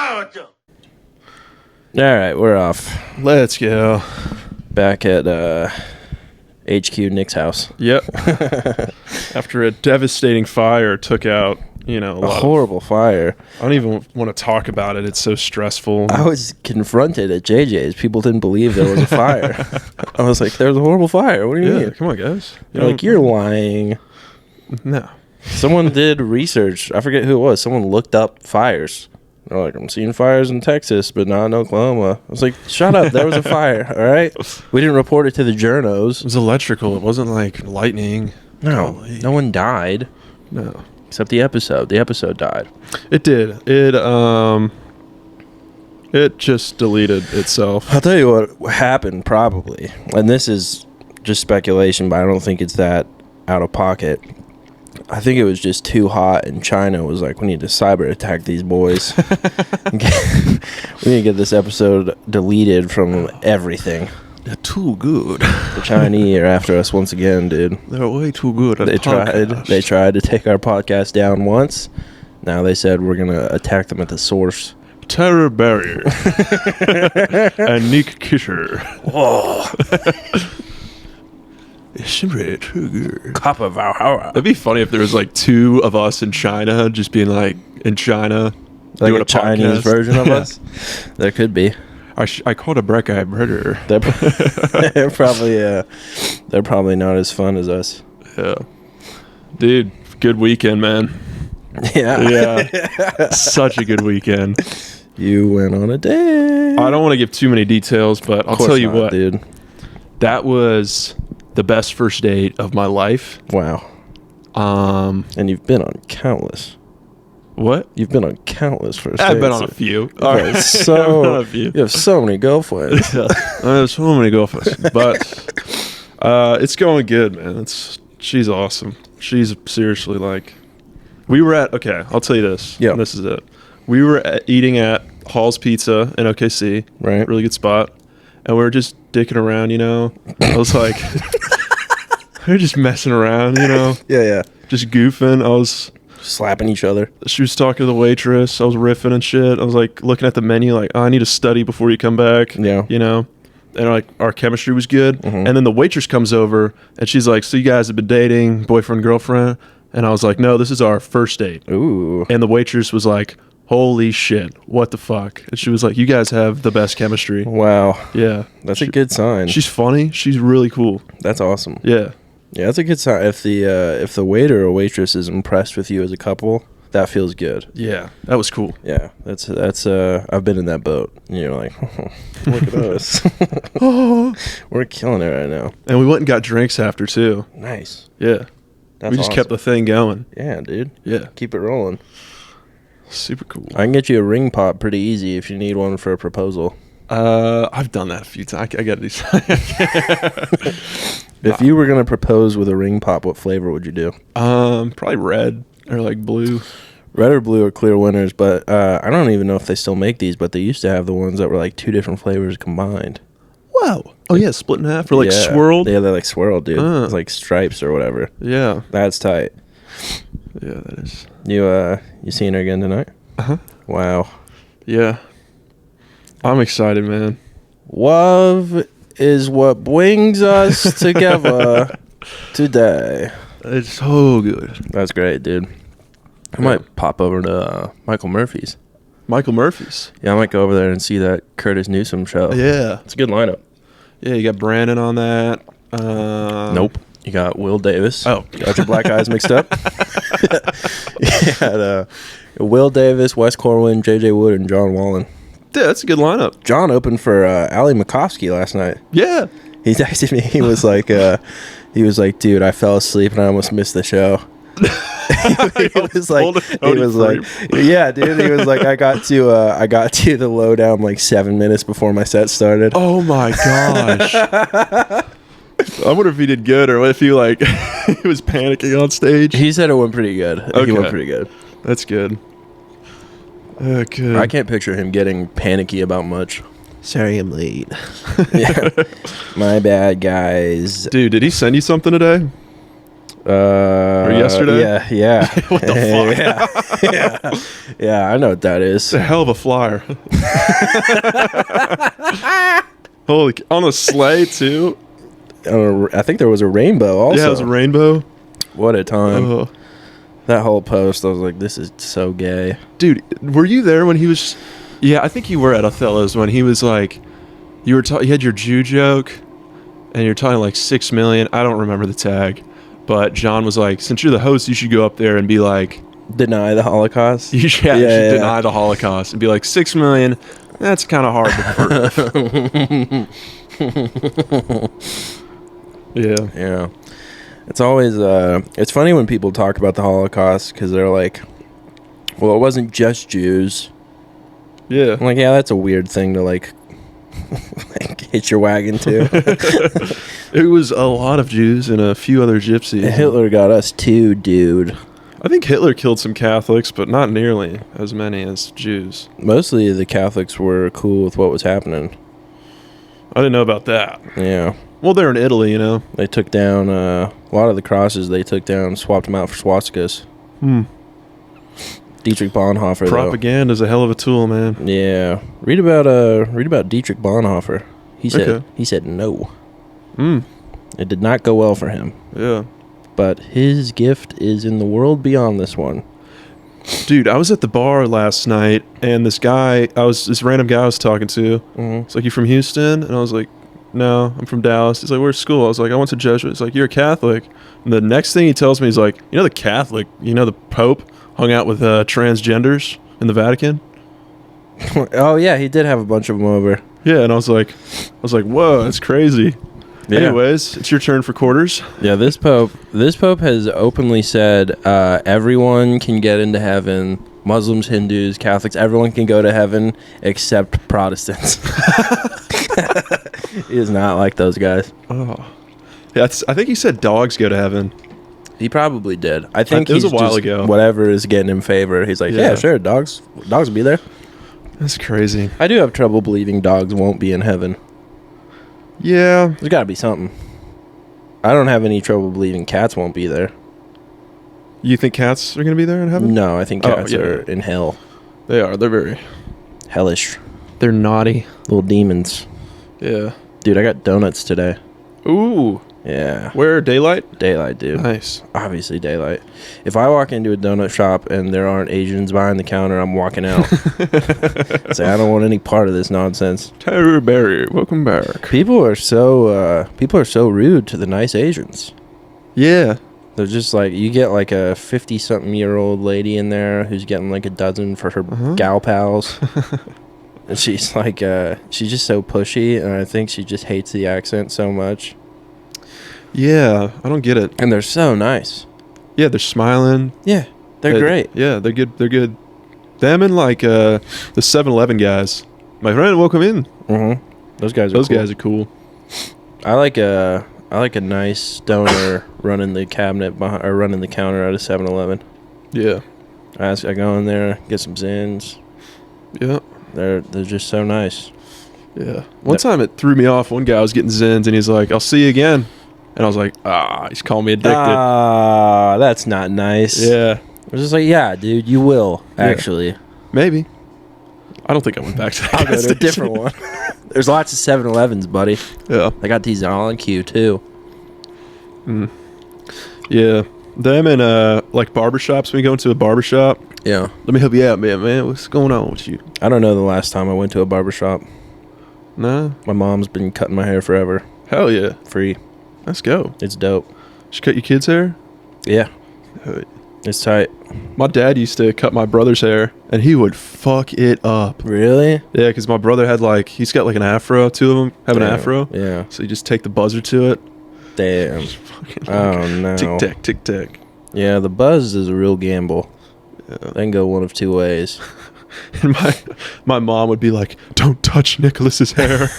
All right, we're off. Let's go. Back at HQ Nick's house. Yep. After a devastating fire took out, a horrible fire. I don't even want to talk about it. It's so stressful. I was confronted at JJ's. People didn't believe there was a fire. I was like, "There's a horrible fire. What do you mean?" Come on, guys. You're lying. No. Someone did research. I forget who it was. Someone looked up fires. They're like, I'm seeing fires in Texas, but not in Oklahoma. I was like, shut up. There was a fire, all right? We didn't report it to the journos. It was electrical. It wasn't like lightning. No. Golly. No one died. No. Except the episode. The episode died. It did. It just deleted itself. I'll tell you what happened, probably. And this is just speculation, but I don't think it's that out of pocket. I think it was just too hot, and China was like, we need to cyber attack these boys. We need to get this episode deleted from everything. They're too good. The Chinese are after us once again, dude. They're way too good. They tried to take our podcast down once. Now they said we're going to attack them at the source. Terror Barrier. And Nick Kisher. Whoa. Cup of Valhalla. It'd be funny if there was like two of us in China, just being like in China, like doing a Chinese version of us. There could be. I called a black guy brother. They're probably not as fun as us. Yeah, dude, good weekend, man. Yeah. Such a good weekend. You went on a date. I don't want to give too many details, but I'll tell you what, dude. That was the best first date of my life. Wow. And you've been on countless. What? You've been on countless first dates. I've been on a few. You have so many girlfriends. I have so many girlfriends. But it's going good, man. She's awesome. She's seriously like... Okay, I'll tell you this. Yeah. This is it. We were eating at Hall's Pizza in OKC. Right. Really good spot. And we were just dicking around, I was like... we were just messing around, Yeah. Just goofing. I was... slapping each other. She was talking to the waitress. I was riffing and shit. I was like looking at the menu like, oh, I need to study before you come back. Yeah. And like our chemistry was good. Mm-hmm. And then the waitress comes over and she's like, so you guys have been dating, boyfriend, girlfriend? And I was like, no, this is our first date. Ooh. And the waitress was like, holy shit, what the fuck? And she was like, you guys have the best chemistry. Wow. Yeah. That's a good sign. She's funny. She's really cool. That's awesome. Yeah. Yeah, that's a good sign. If the waiter or waitress is impressed with you as a couple, that feels good. Yeah, that was cool. Yeah, that's I've been in that boat. And you're like, oh, look at us. We're killing it right now. And we went and got drinks after too. Nice. Yeah. That's we just kept the thing going. Yeah, dude. Yeah. Keep it rolling. Super cool. I can get you a ring pop pretty easy if you need one for a proposal. I've done that a few times. I got these. If you were going to propose with a ring pop, what flavor would you do? Probably red or like blue. Red or blue are clear winners, but I don't even know if they still make these, but they used to have the ones that were like two different flavors combined. Wow. Oh, yeah, split in half or like swirled? Yeah, they're like swirled, dude. It's like stripes or whatever. Yeah. That's tight. Yeah, that is. You seeing her again tonight? Uh-huh. Wow. Yeah. I'm excited, man. Love is what brings us together today. It's so good. That's great, dude. I might pop over to Michael Murphy's. Michael Murphy's? Yeah, I might go over there and see that Curtis Newsom show. Yeah. It's a good lineup. Yeah, you got Brandon on that. Nope. You got Will Davis. Oh. Got your black eyes mixed up. You got Will Davis, Wes Corwin, J.J. Wood, and John Wallen. Yeah, that's a good lineup. John opened for Ali Makovsky last night. Yeah. He texted me. He was like, dude, I fell asleep and I almost missed the show. he was like, yeah, dude. He was like, I got to the lowdown like 7 minutes before my set started. Oh my gosh. I wonder if he did good or if he he was panicking on stage. He said it went pretty good. Okay. He went pretty good. That's good. Okay. I can't picture him getting panicky about much. Sorry, I'm late. Yeah. My bad, guys. Dude, did he send you something today? Or yesterday? Yeah. What the fuck? Yeah, I know what that is. It's a hell of a flyer. Holy, on a sleigh too. I think there was a rainbow also. Yeah, it was a rainbow. What a time. Oh. That whole post, I was like, this is so gay. Dude, were you there when he was... Yeah, I think you were at Othello's when he was like... You had your Jew joke, and you're talking like 6 million. I don't remember the tag. But John was like, since you're the host, you should go up there and be like... Deny the Holocaust? You should deny the Holocaust. And be like, 6 million, that's kind of hard to prove. Yeah. It's always it's funny when people talk about the Holocaust because they're like, well, it wasn't just Jews. Yeah. I'm like, yeah, that's a weird thing to like hitch your wagon to. It was a lot of Jews and a few other gypsies. Hitler got us too, dude. I think Hitler killed some Catholics, but not nearly as many as Jews. Mostly the Catholics were cool with what was happening. I didn't know about that. Yeah. Well, they're in Italy, you know. They took down a lot of the crosses they took down, swapped them out for swastikas. Dietrich Bonhoeffer. Propaganda is a hell of a tool, man. Yeah. Read about Dietrich Bonhoeffer. He said no. It did not go well for him. Yeah. But his gift is in the world beyond this one. Dude, I was at the bar last night, and this random guy I was talking to. It's like, you from Houston? And I was like, no, I'm from Dallas. He's like, where's school? I was like, I went to Jesuit. He's like, you're a Catholic. And the next thing he tells me, he's like, the Pope hung out with transgenders in the Vatican? Oh, yeah, he did have a bunch of them over. Yeah, and I was like, whoa, that's crazy. Yeah. Anyways, it's your turn for quarters. Yeah, this Pope has openly said everyone can get into heaven. Muslims, Hindus, Catholics, everyone can go to heaven except Protestants. He is not like those guys. Oh, yeah, I think he said dogs go to heaven. He probably did. I think it was a while ago. Whatever is getting him favor. He's like, yeah, sure, dogs will be there. That's crazy. I do have trouble believing dogs won't be in heaven. Yeah. There's got to be something. I don't have any trouble believing cats won't be there. You think cats are going to be there in heaven? No, I think cats are in hell. They are. They're very hellish. They're naughty. Little demons. Yeah. Dude, I got donuts today. Ooh. Yeah. Where? Daylight? Daylight, dude. Nice. Obviously Daylight. If I walk into a donut shop and there aren't Asians behind the counter, I'm walking out. Say, I don't want any part of this nonsense. Tyler Berry, welcome back. People are so rude to the nice Asians. Yeah. They're just like, you get like a 50-something-year-old lady in there who's getting like a dozen for her gal pals. And she's like, she's just so pushy, and I think she just hates the accent so much. Yeah, I don't get it. And they're so nice. Yeah, they're smiling. Yeah, they're great. Yeah, they're good. They're good. Them and like the 7-Eleven guys. My friend, welcome in. Those guys are cool. I like a nice stoner running the cabinet or running the counter at a 7-Eleven. Yeah. I go in there, get some Zins. Yeah. They're just so nice. Yeah. One time it threw me off. One guy was getting Zins and he's like, I'll see you again. And I was like, he's calling me addicted. That's not nice. Yeah. I was just like, yeah, dude, you will, actually. Maybe. I don't think I went back to that. I'll go to a different one. There's lots of 7-Elevens, buddy. Yeah. I got these all on queue, too. Yeah. Them and, like, barbershops. When you go into a barbershop. Yeah. Let me help you out, man. What's going on with you? I don't know the last time I went to a barbershop. Nah. My mom's been cutting my hair forever. Hell yeah. Free. Let's go. It's dope. She cut your kids' hair? Yeah. It's tight. My dad used to cut my brother's hair, and he would fuck it up. Really? Yeah, because my brother had he's got like an afro. Two of them have an afro. Yeah. So you just take the buzzer to it. Damn. Oh, no. Tic-tac, tic-tac. Yeah, the buzz is a real gamble. Yeah. They can go one of two ways. And my mom would be like, don't touch Nicholas's hair.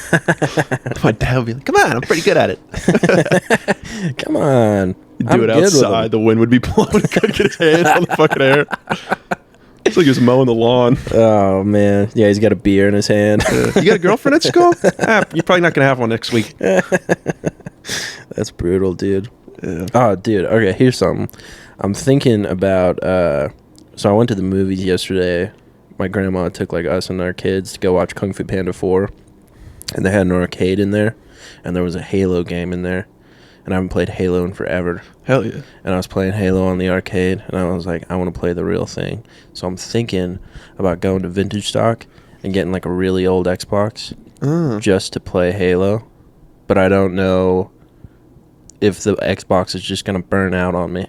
My dad would be like, come on, I'm pretty good at it. Come on. He'd do it outside. The wind would be blowing. He couldn't get his hand on the fucking hair. It's like he was mowing the lawn. Oh, man. Yeah, he's got a beer in his hand. You got a girlfriend at school? You're probably not going to have one next week. That's brutal, dude. Yeah. Oh, dude. Okay, here's something. I'm thinking about. So I went to the movies yesterday. My grandma took like us and our kids to go watch Kung Fu Panda 4, and they had an arcade in there, and there was a Halo game in there, and I haven't played Halo in forever. Hell yeah. And I was playing Halo on the arcade, and I was like, I want to play the real thing. So I'm thinking about going to Vintage Stock and getting like a really old Xbox just to play Halo. But I don't know if the Xbox is just going to burn out on me.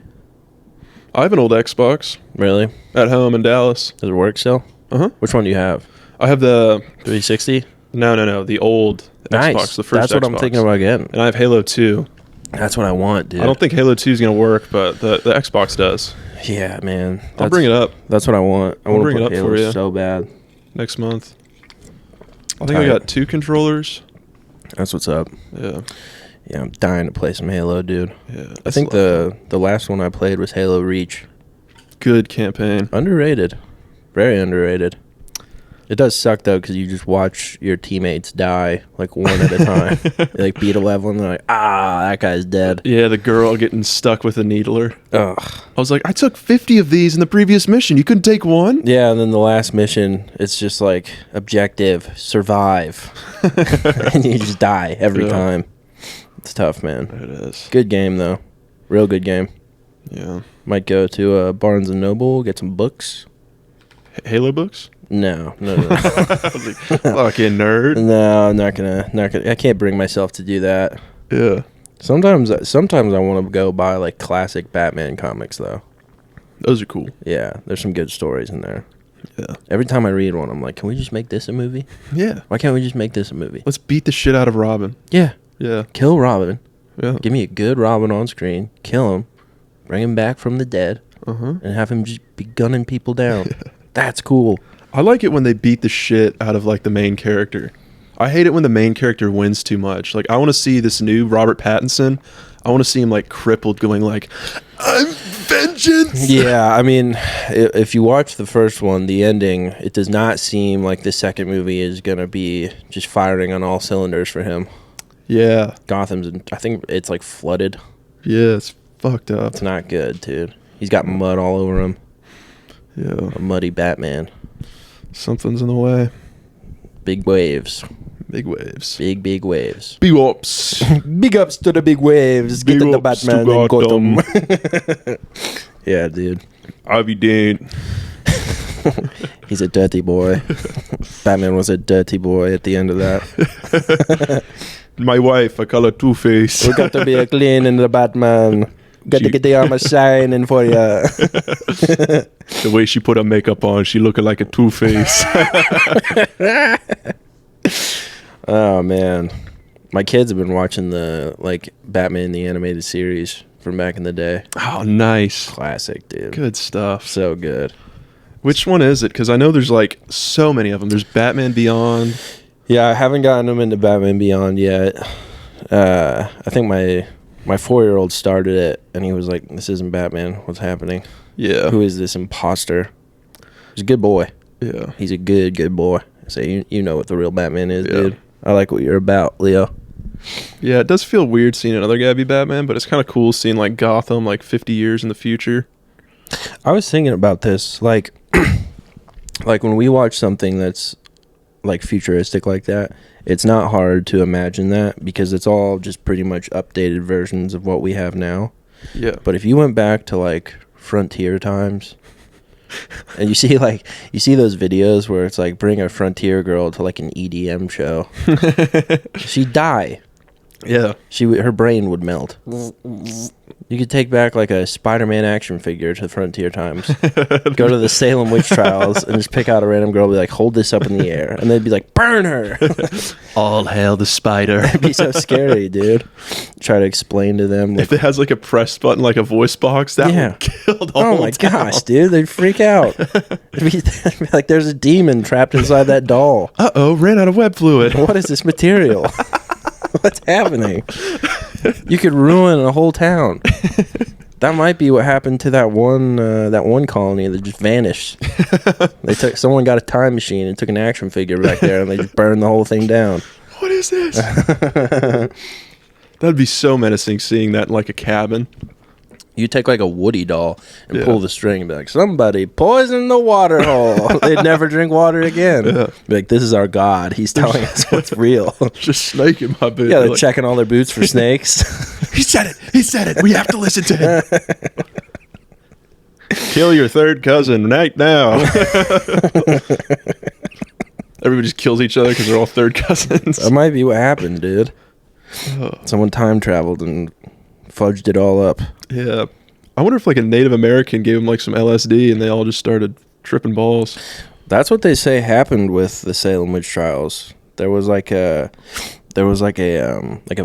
I have an old Xbox. Really? At home in Dallas. Does it work still? Uh-huh. Which one do you have? I have the 360? No. The old Nice. Xbox, the first That's what Xbox. I'm thinking about getting. And I have Halo 2. That's what I want, dude. I don't think Halo 2 is going to work, but the Xbox does. Yeah, man. I'll bring it up That's what I want. I I'll want bring to it play up Halo for you. so bad. next month. I think Tight. I got 2 controllers. That's what's up. Yeah. Yeah, I'm dying to play some Halo, dude. Yeah. I think the last one I played was Halo Reach. Good campaign. Underrated. Very underrated. It does suck, though, because you just watch your teammates die, like, one at a time. They, like, beat a level, and they're like, that guy's dead. Yeah, the girl getting stuck with a needler. Ugh. I was like, I took 50 of these in the previous mission. You couldn't take one? Yeah, and then the last mission, it's just, like, objective, survive. And you just die every time. It's tough, man. It is. Good game, though. Real good game. Yeah. Might go to Barnes & Noble, get some books. Halo books? No. Fucking nerd. No, I'm not gonna. I can't bring myself to do that. Yeah. Sometimes I want to go buy like classic Batman comics though. Those are cool. Yeah, there's some good stories in there. Yeah. Every time I read one, I'm like, can we just make this a movie? Yeah. Why can't we just make this a movie? Let's beat the shit out of Robin. Yeah. Yeah. Kill Robin. Yeah. Give me a good Robin on screen. Kill him. Bring him back from the dead. And have him just be gunning people down. That's cool. I like it when they beat the shit out of like the main character. I hate it when the main character wins too much. Like I want to see this new Robert Pattinson. I want to see him like crippled going like, I'm vengeance. Yeah, I mean, if you watch the first one, the ending, it does not seem like the second movie is going to be just firing on all cylinders for him. Yeah. I think it's like flooded. Yeah, it's fucked up. It's not good, dude. He's got mud all over him. Yeah. A muddy Batman. Something's in the way. Big waves. Big waves. Big waves. Big ups. Big ups to the big waves. Big Get to the ups Batman to and Gotham. Gotham. Yeah, dude. I'll be dead. He's a dirty boy. Batman was a dirty boy at the end of that. My wife, I call her Two-Face. We got to be a clean in the Batman. Got to get the armor shining for you. The way she put her makeup on, she looking like a Two-Face. Oh man, my kids have been watching the Batman the animated series from back in the day. Oh, nice. Classic, dude. Good stuff. So good. Which one is it? Because I know there's like so many of them. There's Batman Beyond. Yeah, I haven't gotten them into Batman Beyond yet. I think my 4-year-old started it, and he was like, "This isn't Batman. What's happening? Yeah. Who is this imposter?" He's a good boy. Yeah. He's a good boy. So you know what the real Batman is, Yeah. dude. I like what you're about, Leo. Yeah, it does feel weird seeing another guy be Batman, but it's kind of cool seeing like Gotham like 50 years in the future. I was thinking about this, like when we watch something that's like futuristic like that, it's not hard to imagine that because it's all just pretty much updated versions of what we have now. Yeah. But if you went back to like frontier times and you see those videos where it's like bring a frontier girl to like an EDM show, she'd die. Yeah. Her brain would melt. You could take back like a Spider-Man action figure to the frontier times. Go to the Salem witch trials and just pick out a random girl and be like, hold this up in the air. And they'd be like, burn her. All hail the spider. It'd be so scary, dude. Try to explain to them. Like, If it has like a press button, like a voice box, that Yeah. would kill the whole oh my town. gosh, dude. They'd freak out. It'd be like there's a demon trapped inside that doll. Uh-oh, ran out of web fluid. What is this material? What's happening? You could ruin a whole town. That might be what happened to that one colony that just vanished. Someone got a time machine and took an action figure back there, and they just burned the whole thing down. What is this? That'd be so menacing seeing that in like a cabin. You take like a Woody doll and pull the string and be like, somebody poison the water hole. They'd never drink water again. Yeah. Be like, this is our God. He's telling us what's real. Just snake in my boot. Yeah, they're checking all their boots for snakes. He said it. He said it. We have to listen to him. Kill your third cousin right now. Everybody just kills each other because they're all third cousins. That might be what happened, dude. Someone time traveled and fudged it all up. Yeah. I wonder if like a Native American gave them like some LSD and they all just started tripping balls. That's what they say happened with the Salem witch trials. There was like a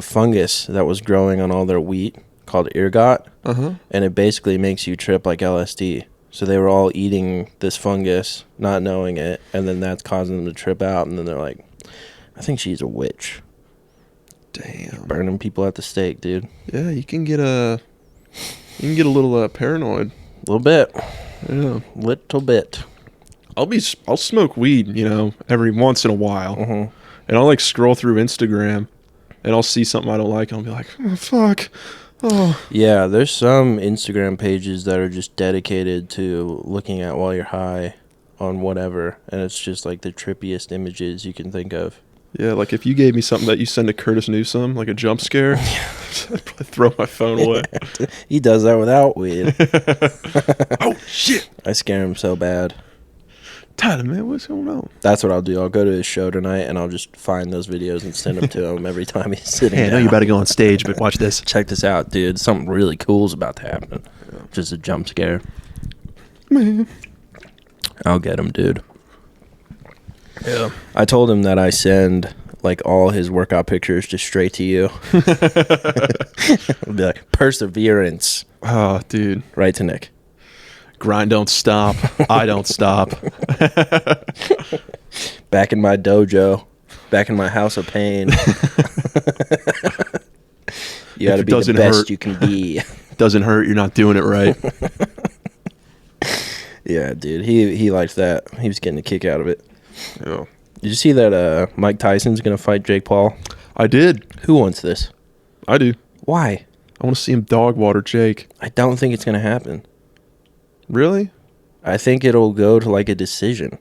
fungus that was growing on all their wheat called ergot, and it basically makes you trip like LSD. So they were all eating this fungus, not knowing it, and then that's causing them to trip out. And then they're like, "I think she's a witch." Damn. Burning people at the stake, dude. Yeah, you can get a little paranoid. A little bit. Yeah. Little bit. I'll smoke weed, every once in a while. And I'll like scroll through Instagram and I'll see something I don't like and I'll be like, oh fuck. Oh. Yeah, there's some Instagram pages that are just dedicated to looking at while you're high on whatever, and it's just like the trippiest images you can think of. Yeah, like if you gave me something that you send to Curtis Newsome, like a jump scare, I'd probably throw my phone away. He does that without weed. Oh, shit. I scare him so bad. Tyler, man, what's going on? That's what I'll do. I'll go to his show tonight, and I'll just find those videos and send them to him every time he's sitting Hey, I know down. you're about to go on stage, but watch this. Check this out, dude. Something really cool's about to happen. Just a jump scare. Man. I'll get him, dude. Yeah. I told him that I send like all his workout pictures just straight to you. I'll be like, perseverance. Oh, dude. Right to Nick. Grind don't stop. I don't stop. Back in my dojo. Back in my house of pain. You got to be the best you can be. Doesn't hurt, you're not doing it right. Yeah, dude. He liked that. He was getting a kick out of it. Yeah. Did you see that Mike Tyson's going to fight Jake Paul? I did. Who wants this? I do. Why? I want to see him dog water Jake. I don't think it's going to happen. Really? I think it'll go to like a decision.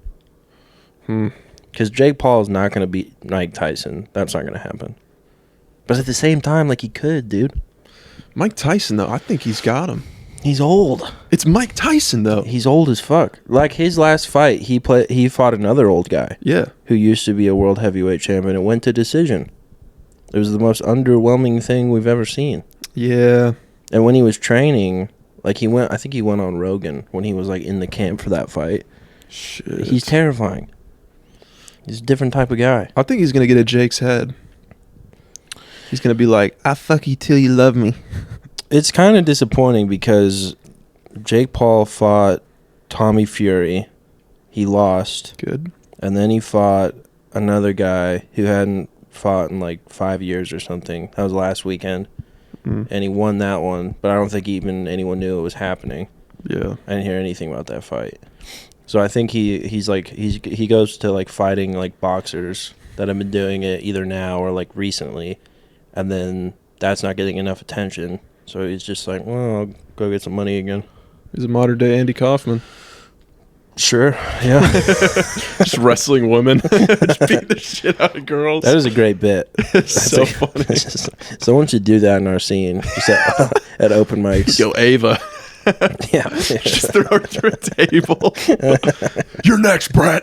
Because Jake Paul is not going to beat Mike Tyson. That's not going to happen. But at the same time, like, he could, dude. Mike Tyson, though, I think he's got him. He's old. It's Mike Tyson, though. He's old as fuck. Like, his last fight, he fought another old guy. Yeah. Who used to be a world heavyweight champion. It went to decision. It was the most underwhelming thing we've ever seen. Yeah. And when he was training, like, I think he went on Rogan when he was, like, in the camp for that fight. Shit. He's terrifying. He's a different type of guy. I think he's going to get at Jake's head. He's going to be like, I fuck you till you love me. It's kind of disappointing because Jake Paul fought Tommy Fury. He lost. Good. And then he fought another guy who hadn't fought in like 5 years or something. That was last weekend. And he won that one, but I don't think even anyone knew it was happening. Yeah. I didn't hear anything about that fight. So I think he goes to like fighting like boxers that have been doing it either now or like recently, and then that's not getting enough attention. So he's just like, well, I'll go get some money again. He's a modern day Andy Kaufman. Sure, yeah. Just wrestling women. Just beating the shit out of girls. That is a great bit. It's so funny. Someone should do that in our scene. Just at open mics. Yo, Ava. Yeah. Just throw her through a table. You're next, Brett.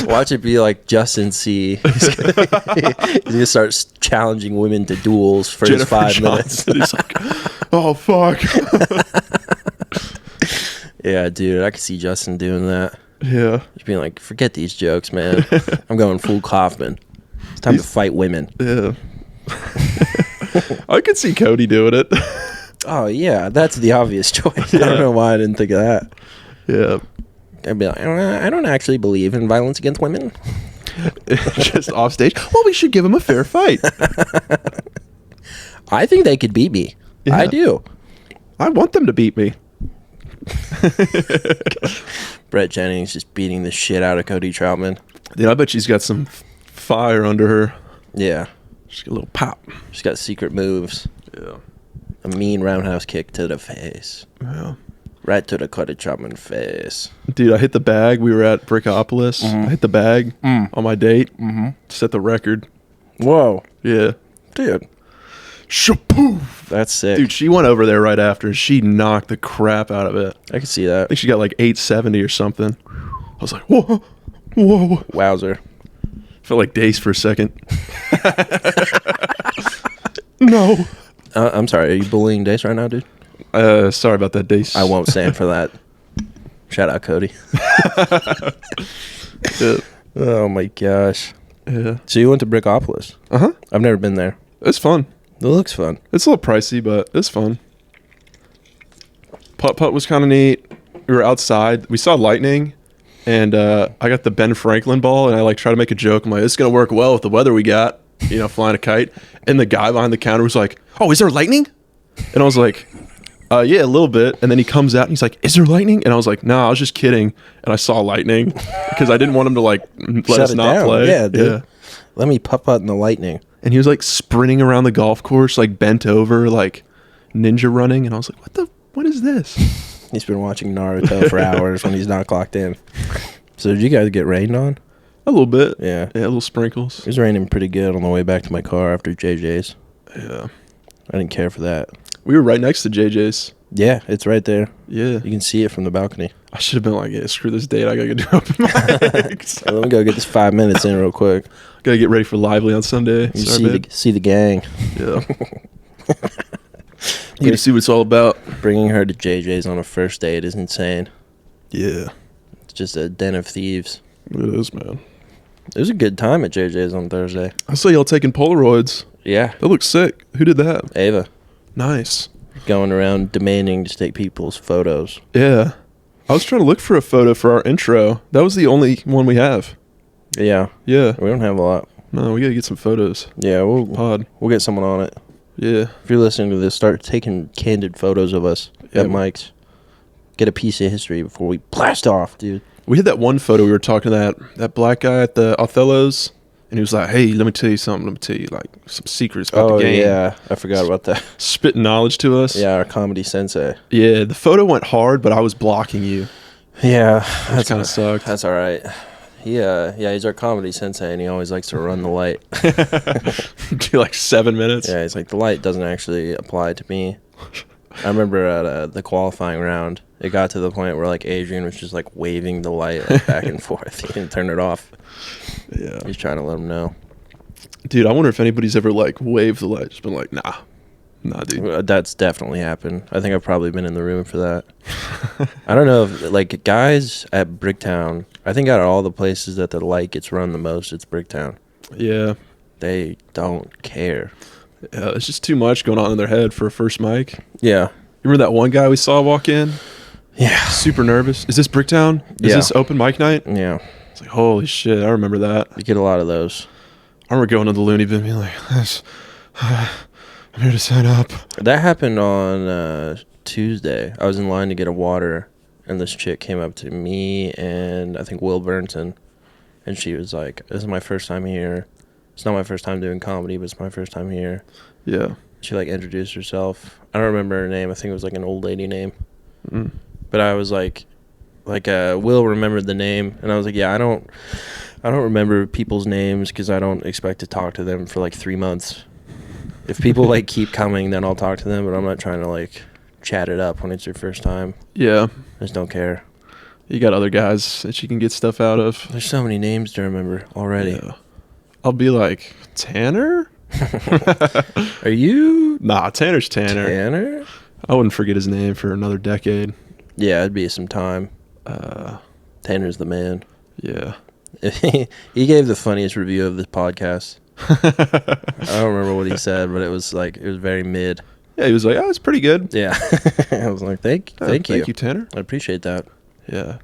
Watch it be like Justin C. He's gonna start challenging women to duels for his 5 minutes. He's like, oh, fuck. Yeah, dude, I could see Justin doing that. Yeah. Just being like, forget these jokes, man. I'm going full Kaufman. It's time to fight women. Yeah. I could see Cody doing it. Oh, yeah, that's the obvious choice. Yeah. I don't know why I didn't think of that. Yeah. I'd be like, I don't actually believe in violence against women. Just off stage. Well, we should give him a fair fight. I think they could beat me. Yeah. I do. I want them to beat me. Brett Jennings just beating the shit out of Cody Troutman. Dude, I bet she's got some fire under her. Yeah. Just get a little pop. She's got secret moves. Yeah. A mean roundhouse kick to the face. Yeah. Right to the cutty chopping face. Dude, I hit the bag. We were at Brickopolis. I hit the bag on my date. Set the record. Whoa. Yeah. Dude. Shapoof. That's sick. Dude, she went over there right after. She knocked the crap out of it. I can see I that. think she got like 870 or something. I was like, whoa. Whoa. Wowzer. Felt like Dace for a second. No. I'm sorry. Are you bullying Dace right now, dude? Sorry about that, Dace. I won't stand for that. Shout out, Cody. Yeah. Oh, my gosh. Yeah. So you went to Brickopolis. Uh-huh. I've never been there. It's fun. It looks fun. It's a little pricey, but it's fun. Putt-putt was kind of neat. We were outside. We saw lightning, and I got the Ben Franklin ball, and I like try to make a joke. I'm like, it's going to work well with the weather we got, you know, flying a kite. And the guy behind the counter was like, oh, is there lightning? And I was like, yeah, a little bit. And then he comes out, and he's like, is there lightning? And I was like, no, I was just kidding. And I saw lightning because I didn't want him to like let Shut us it not down. play. Yeah, dude. Yeah. Let me putt in the lightning. And he was like sprinting around the golf course, like bent over, like ninja running. And I was like, what is this? He's been watching Naruto for hours when he's not clocked in. So did you guys get rained on? A little bit. Yeah. Yeah, little sprinkles. It was raining pretty good on the way back to my car after JJ's. Yeah. I didn't care for that. We were right next to JJ's. Yeah, it's right there. Yeah. You can see it from the balcony. I should have been like, yeah, screw this date. I gotta go do open mics. Let me go get this 5 minutes in real quick. Gotta get ready for Lively on Sunday. You Sorry, see the gang. Yeah. You to see what it's all about. Bringing her to JJ's on a first date is insane. Yeah. It's just a den of thieves. It is, man. It was a good time at JJ's on Thursday. I saw y'all taking Polaroids. Yeah. That looks sick. Who did that? Ava. Nice. Going around demanding to take people's photos. Yeah. I was trying to look for a photo for our intro. That was the only one we have. Yeah. Yeah. We don't have a lot. No, we gotta get some photos. Yeah, we'll get someone on it. Yeah. If you're listening to this, start taking candid photos of us at Mike's. Get a piece of history before we blast off, dude. We had that one photo. We were talking to that black guy at the Othello's, and he was like, hey, let me tell you something. Let me tell you, like, some secrets about the game. Yeah. I forgot about that. Spitting knowledge to us. Yeah, our comedy sensei. Yeah, the photo went hard, but I was blocking you. Yeah. That kind of sucked. That's all right. He's our comedy sensei, and he always likes to run the light. Do like 7 minutes. Yeah, he's like, the light doesn't actually apply to me. I remember at the qualifying round, it got to the point where like Adrian was just like waving the light like, back and forth. He didn't turn it off. Yeah. He's trying to let him know. Dude, I wonder if anybody's ever like waved the light. Just been like, nah, dude. That's definitely happened. I think I've probably been in the room for that. I don't know if like guys at Bricktown, I think out of all the places that the light gets run the most, it's Bricktown. Yeah. They don't care. Yeah, it's just too much going on in their head for a first mic. Yeah. You remember that one guy we saw walk in? Yeah. Super nervous. Is this Bricktown? Is this open mic night? Yeah. It's like, holy shit, I remember that. You get a lot of those. I remember going to the loony bin being like, I'm here to sign up. That happened on Tuesday. I was in line to get a water, and this chick came up to me and I think Will Burnton, and she was like, this is my first time here. It's not my first time doing comedy, but it's my first time here. Yeah. She like introduced herself. I don't remember her name. I think it was like an old lady name. Mm. But I was like Will remembered the name, and I was like, yeah, I don't remember people's names because I don't expect to talk to them for like 3 months. If people like keep coming, then I'll talk to them, but I'm not trying to like chat it up when it's your first time. Yeah. I just don't care. You got other guys that you can get stuff out of. There's so many names to remember already. Yeah. I'll be like, Tanner? Are you? Nah, Tanner's Tanner. Tanner? I wouldn't forget his name for another decade. Yeah, it'd be some time. Tanner's the man. Yeah. He gave the funniest review of this podcast. I don't remember what he said, but it was very mid. Yeah, he was like, oh, it's pretty good. Yeah. I was like, thank you. Thank you, Tanner. I appreciate that. Yeah.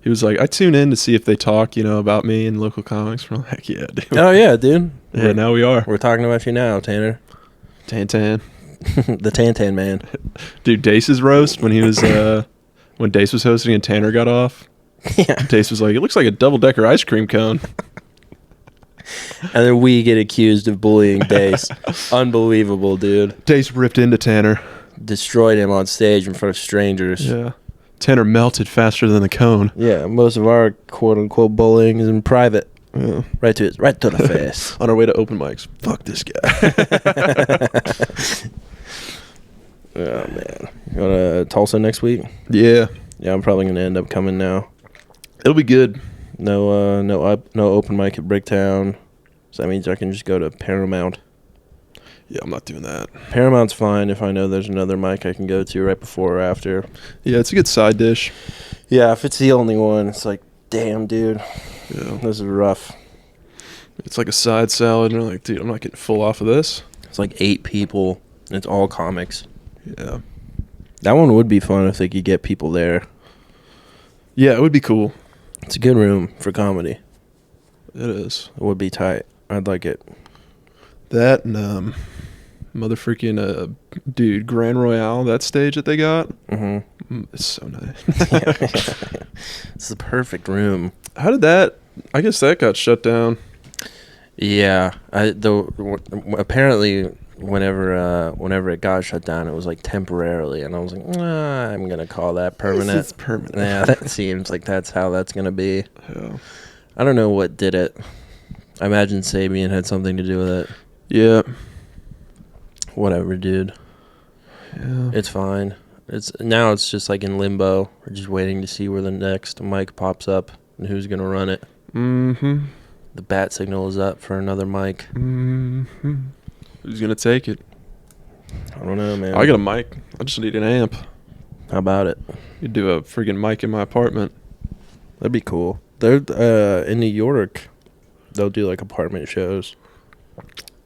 He was like, I tune in to see if they talk, about me and local comics. We're like, heck yeah, dude. Oh, yeah, dude. Yeah, now we are. We're talking about you now, Tanner. Tan. The Tan man. Dude, Dace's roast when he was, when Dace was hosting and Tanner got off. Yeah. Dace was like, it looks like a double-decker ice cream cone. And then we get accused of bullying Dace. Unbelievable, dude. Dace ripped into Tanner. Destroyed him on stage in front of strangers. Yeah. Tanner melted faster than the cone. Yeah, most of our quote-unquote bullying is in private. Yeah. Right to the face. On our way to open mics. Fuck this guy. Oh, man. You go to Tulsa next week? Yeah. Yeah, I'm probably going to end up coming now. It'll be good. No open mic at Bricktown. So that means I can just go to Paramount. Yeah, I'm not doing that. Paramount's fine if I know there's another mic I can go to right before or after. Yeah, it's a good side dish. Yeah, if it's the only one, it's like, damn, dude. Yeah. This is rough. It's like a side salad, and you're like, dude, I'm not getting full off of this. It's like 8 people, and it's all comics. Yeah. That one would be fun if they could get people there. Yeah, it would be cool. It's a good room for comedy. It is. It would be tight. I'd like it. That and dude, Grand Royale, that stage that they got. Mm-hmm. It's so nice. It's the perfect room. How did that? I guess that got shut down. Yeah, apparently whenever it got shut down, it was like temporarily, and I was like, I'm gonna call that permanent. It's permanent. Yeah, that seems like that's how that's gonna be. Yeah. I don't know what did it. I imagine Sabian had something to do with it. Yeah. Whatever, dude. Yeah. It's fine. It's just like in limbo. We're just waiting to see where the next mic pops up and who's gonna run it. Mm-hmm. The bat signal is up for another mic. Mm-hmm. Who's gonna take it? I don't know, man. I got a mic. I just need an amp. How about it? You do a friggin' mic in my apartment. That'd be cool. They're in New York. They'll do like apartment shows.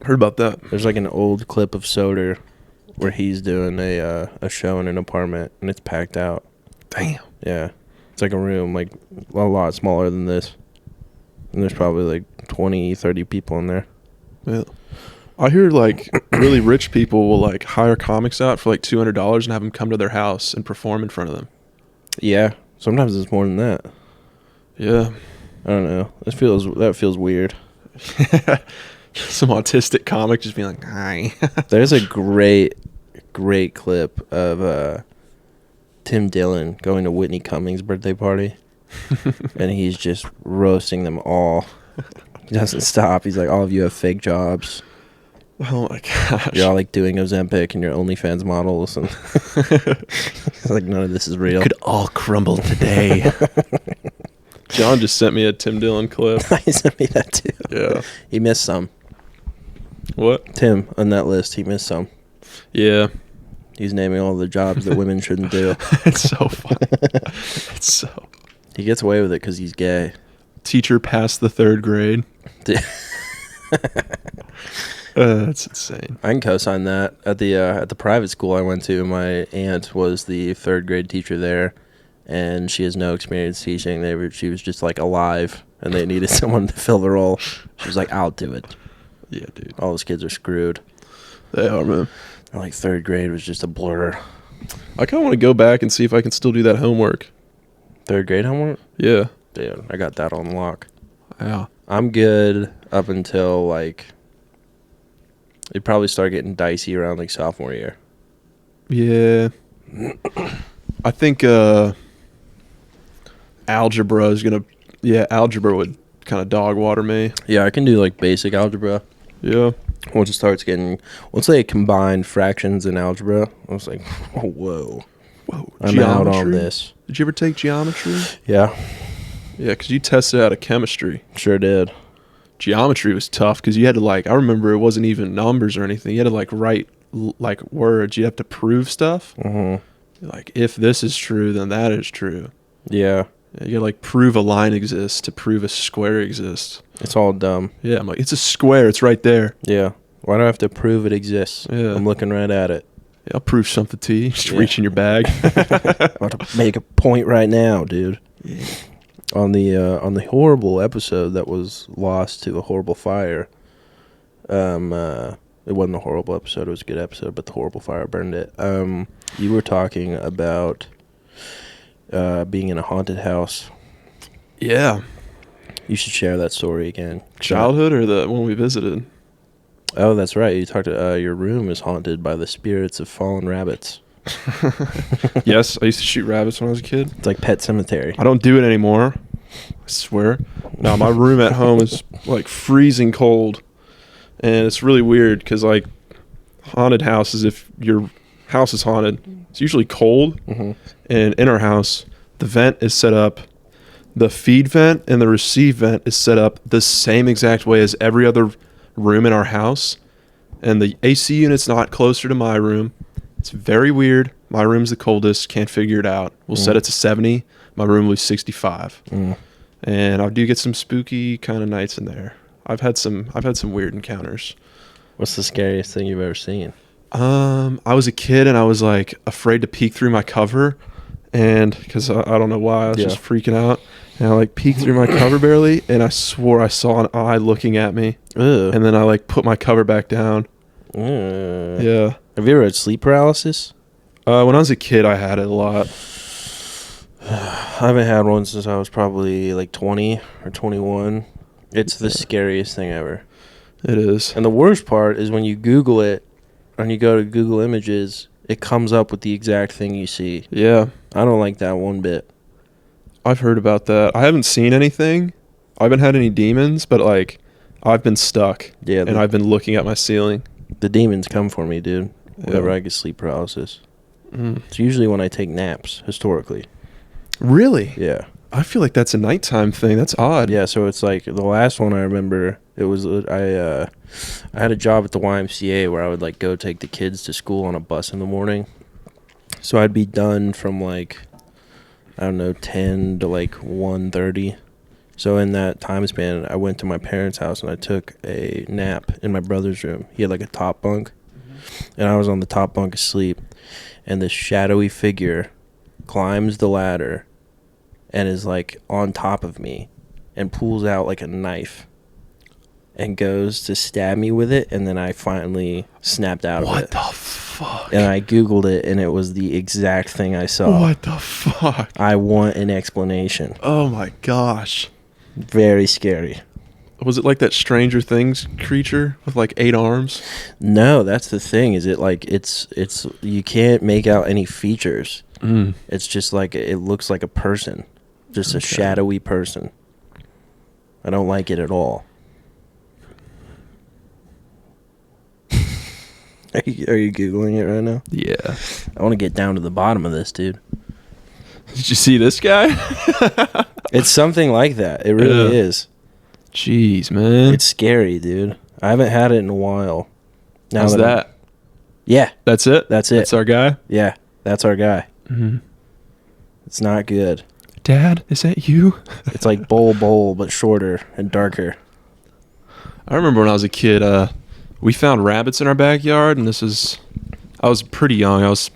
Heard about that. There's like an old clip of Soder where he's doing a show in an apartment and it's packed out. Damn. Yeah, it's like a room like a lot smaller than this, and there's probably like 20, 30 people in there. Yeah. I hear like really rich people will like hire comics out for like $200 and have them come to their house and perform in front of them. Yeah, sometimes it's more than that. Yeah. I don't know. That feels weird. Some autistic comic just being like, hi. There's a great clip of Tim Dillon going to Whitney Cummings' birthday party, and he's just roasting them all. He doesn't stop. He's like, all of you have fake jobs. Oh my gosh. You're all like doing Ozempic and your OnlyFans models, and it's like none of this is real. Could all crumble today. John just sent me a Tim Dillon clip. He sent me that too. Yeah. He missed some. What? Tim, on that list, he missed some. Yeah. He's naming all the jobs that women shouldn't do. It's so funny. It's so. He gets away with it because he's gay. Teacher passed the 3rd grade. That's insane. I can co-sign that. At the private school I went to, my aunt was the 3rd grade teacher there, and she has no experience teaching. She was just like alive, and they needed someone to fill the role. She was like, I'll do it. Yeah, dude. All those kids are screwed. They are, man. And like 3rd grade was just a blur. I kind of want to go back and see if I can still do that homework. 3rd grade homework? Yeah. Dude, I got that on lock. Yeah. I'm good up until like it probably start getting dicey around like sophomore year. Yeah. I think algebra is gonna. Yeah, algebra would kind of dog water me. Yeah, I can do like basic algebra. Yeah. Once they combine fractions and algebra, I was like, whoa. I'm Geometry? out on this. Did you ever take geometry? Yeah, Yeah, because you tested out of chemistry. sure did. Geometry was tough because you had to I remember it wasn't even numbers or anything. You had to write words. You have to prove stuff. Mm-hmm. Like, if this is true, then that is true. Yeah, You gotta prove a line exists to prove a square exists. it's all dumb. Yeah, I'm like, it's a square. It's right there. Yeah, why do I have to prove it exists? Yeah. I'm looking right at it. Yeah, I'll prove something to you. Just Yeah. reach in your bag. I'm about to make a point right now, dude. Yeah. On the horrible episode that was lost to a horrible fire. It wasn't a horrible episode. It was a good episode, but the horrible fire burned it. You were talking about being in a haunted house. Yeah. You should share that story again. Childhood or the one we visited? Oh, that's right. You talked. Your room is haunted by the spirits of fallen rabbits. Yes, I used to shoot rabbits when I was a kid. It's like Pet Cemetery. I don't do it anymore. I swear. No, my room at home is like freezing cold, and it's really weird because like haunted houses, if your house is haunted, it's usually cold. Mm-hmm. And in our house, the vent is set up. The feed vent and the receive vent is set up the same exact way as every other room in our house, and the AC unit's not closer to my room. It's very weird. My room's the coldest. Can't figure it out. We'll set it to 70. My room was 65. And I do get some spooky kind of nights in there. I've had some weird encounters. What's the scariest thing you've ever seen? I was a kid and I was like afraid to peek through my cover, and because I don't know why, I was just freaking out. And I like peeked through my cover barely, and I swore I saw an eye looking at me. Ugh. And then I like put my cover back down. Yeah. Have you ever had sleep paralysis? When I was a kid, I had it a lot. I haven't had one since I was probably like 20 or 21. It's the scariest thing ever. It is. And the worst part is when you Google it, and you go to Google Images, it comes up with the exact thing you see. Yeah. I don't like that one bit. I've heard about that. I haven't seen anything. I haven't had any demons, but like I've been stuck. Yeah. And I've been looking at my ceiling. The demons come for me, dude, whenever I get sleep paralysis. It's usually when I take naps, historically. Really? Yeah. I feel like that's a nighttime thing. That's odd. Yeah, so it's like the last one I remember, it was I had a job at the YMCA where I would like go take the kids to school on a bus in the morning. So I'd be done from like, I don't know, 10 to like 1:30. So in that time span, I went to my parents' house and I took a nap in my brother's room. He had like a top bunk, and I was on the top bunk asleep, and this shadowy figure climbs the ladder and is like on top of me and pulls out like a knife and goes to stab me with it, and then I finally snapped out of it. What the fuck? And I Googled it, and it was the exact thing I saw. What the fuck? I want an explanation. Oh my gosh. Very scary. Was it like that Stranger Things creature with like 8 arms? No, that's the thing. Is it like it's you can't make out any features. It's just like it looks like a person, just a shadowy person. I don't like it at all. Are you Googling it right now? Yeah. I want to get down to the bottom of this, dude. Did you see this guy? It's something like that. It really is. Jeez, man. It's scary, dude. I haven't had it in a while. How's that? Yeah. That's it? That's it. That's our guy? Yeah, that's our guy. It's not good. Dad, is that you? It's like bowl, but shorter and darker. I remember when I was a kid, we found rabbits in our backyard, and I was pretty young. I was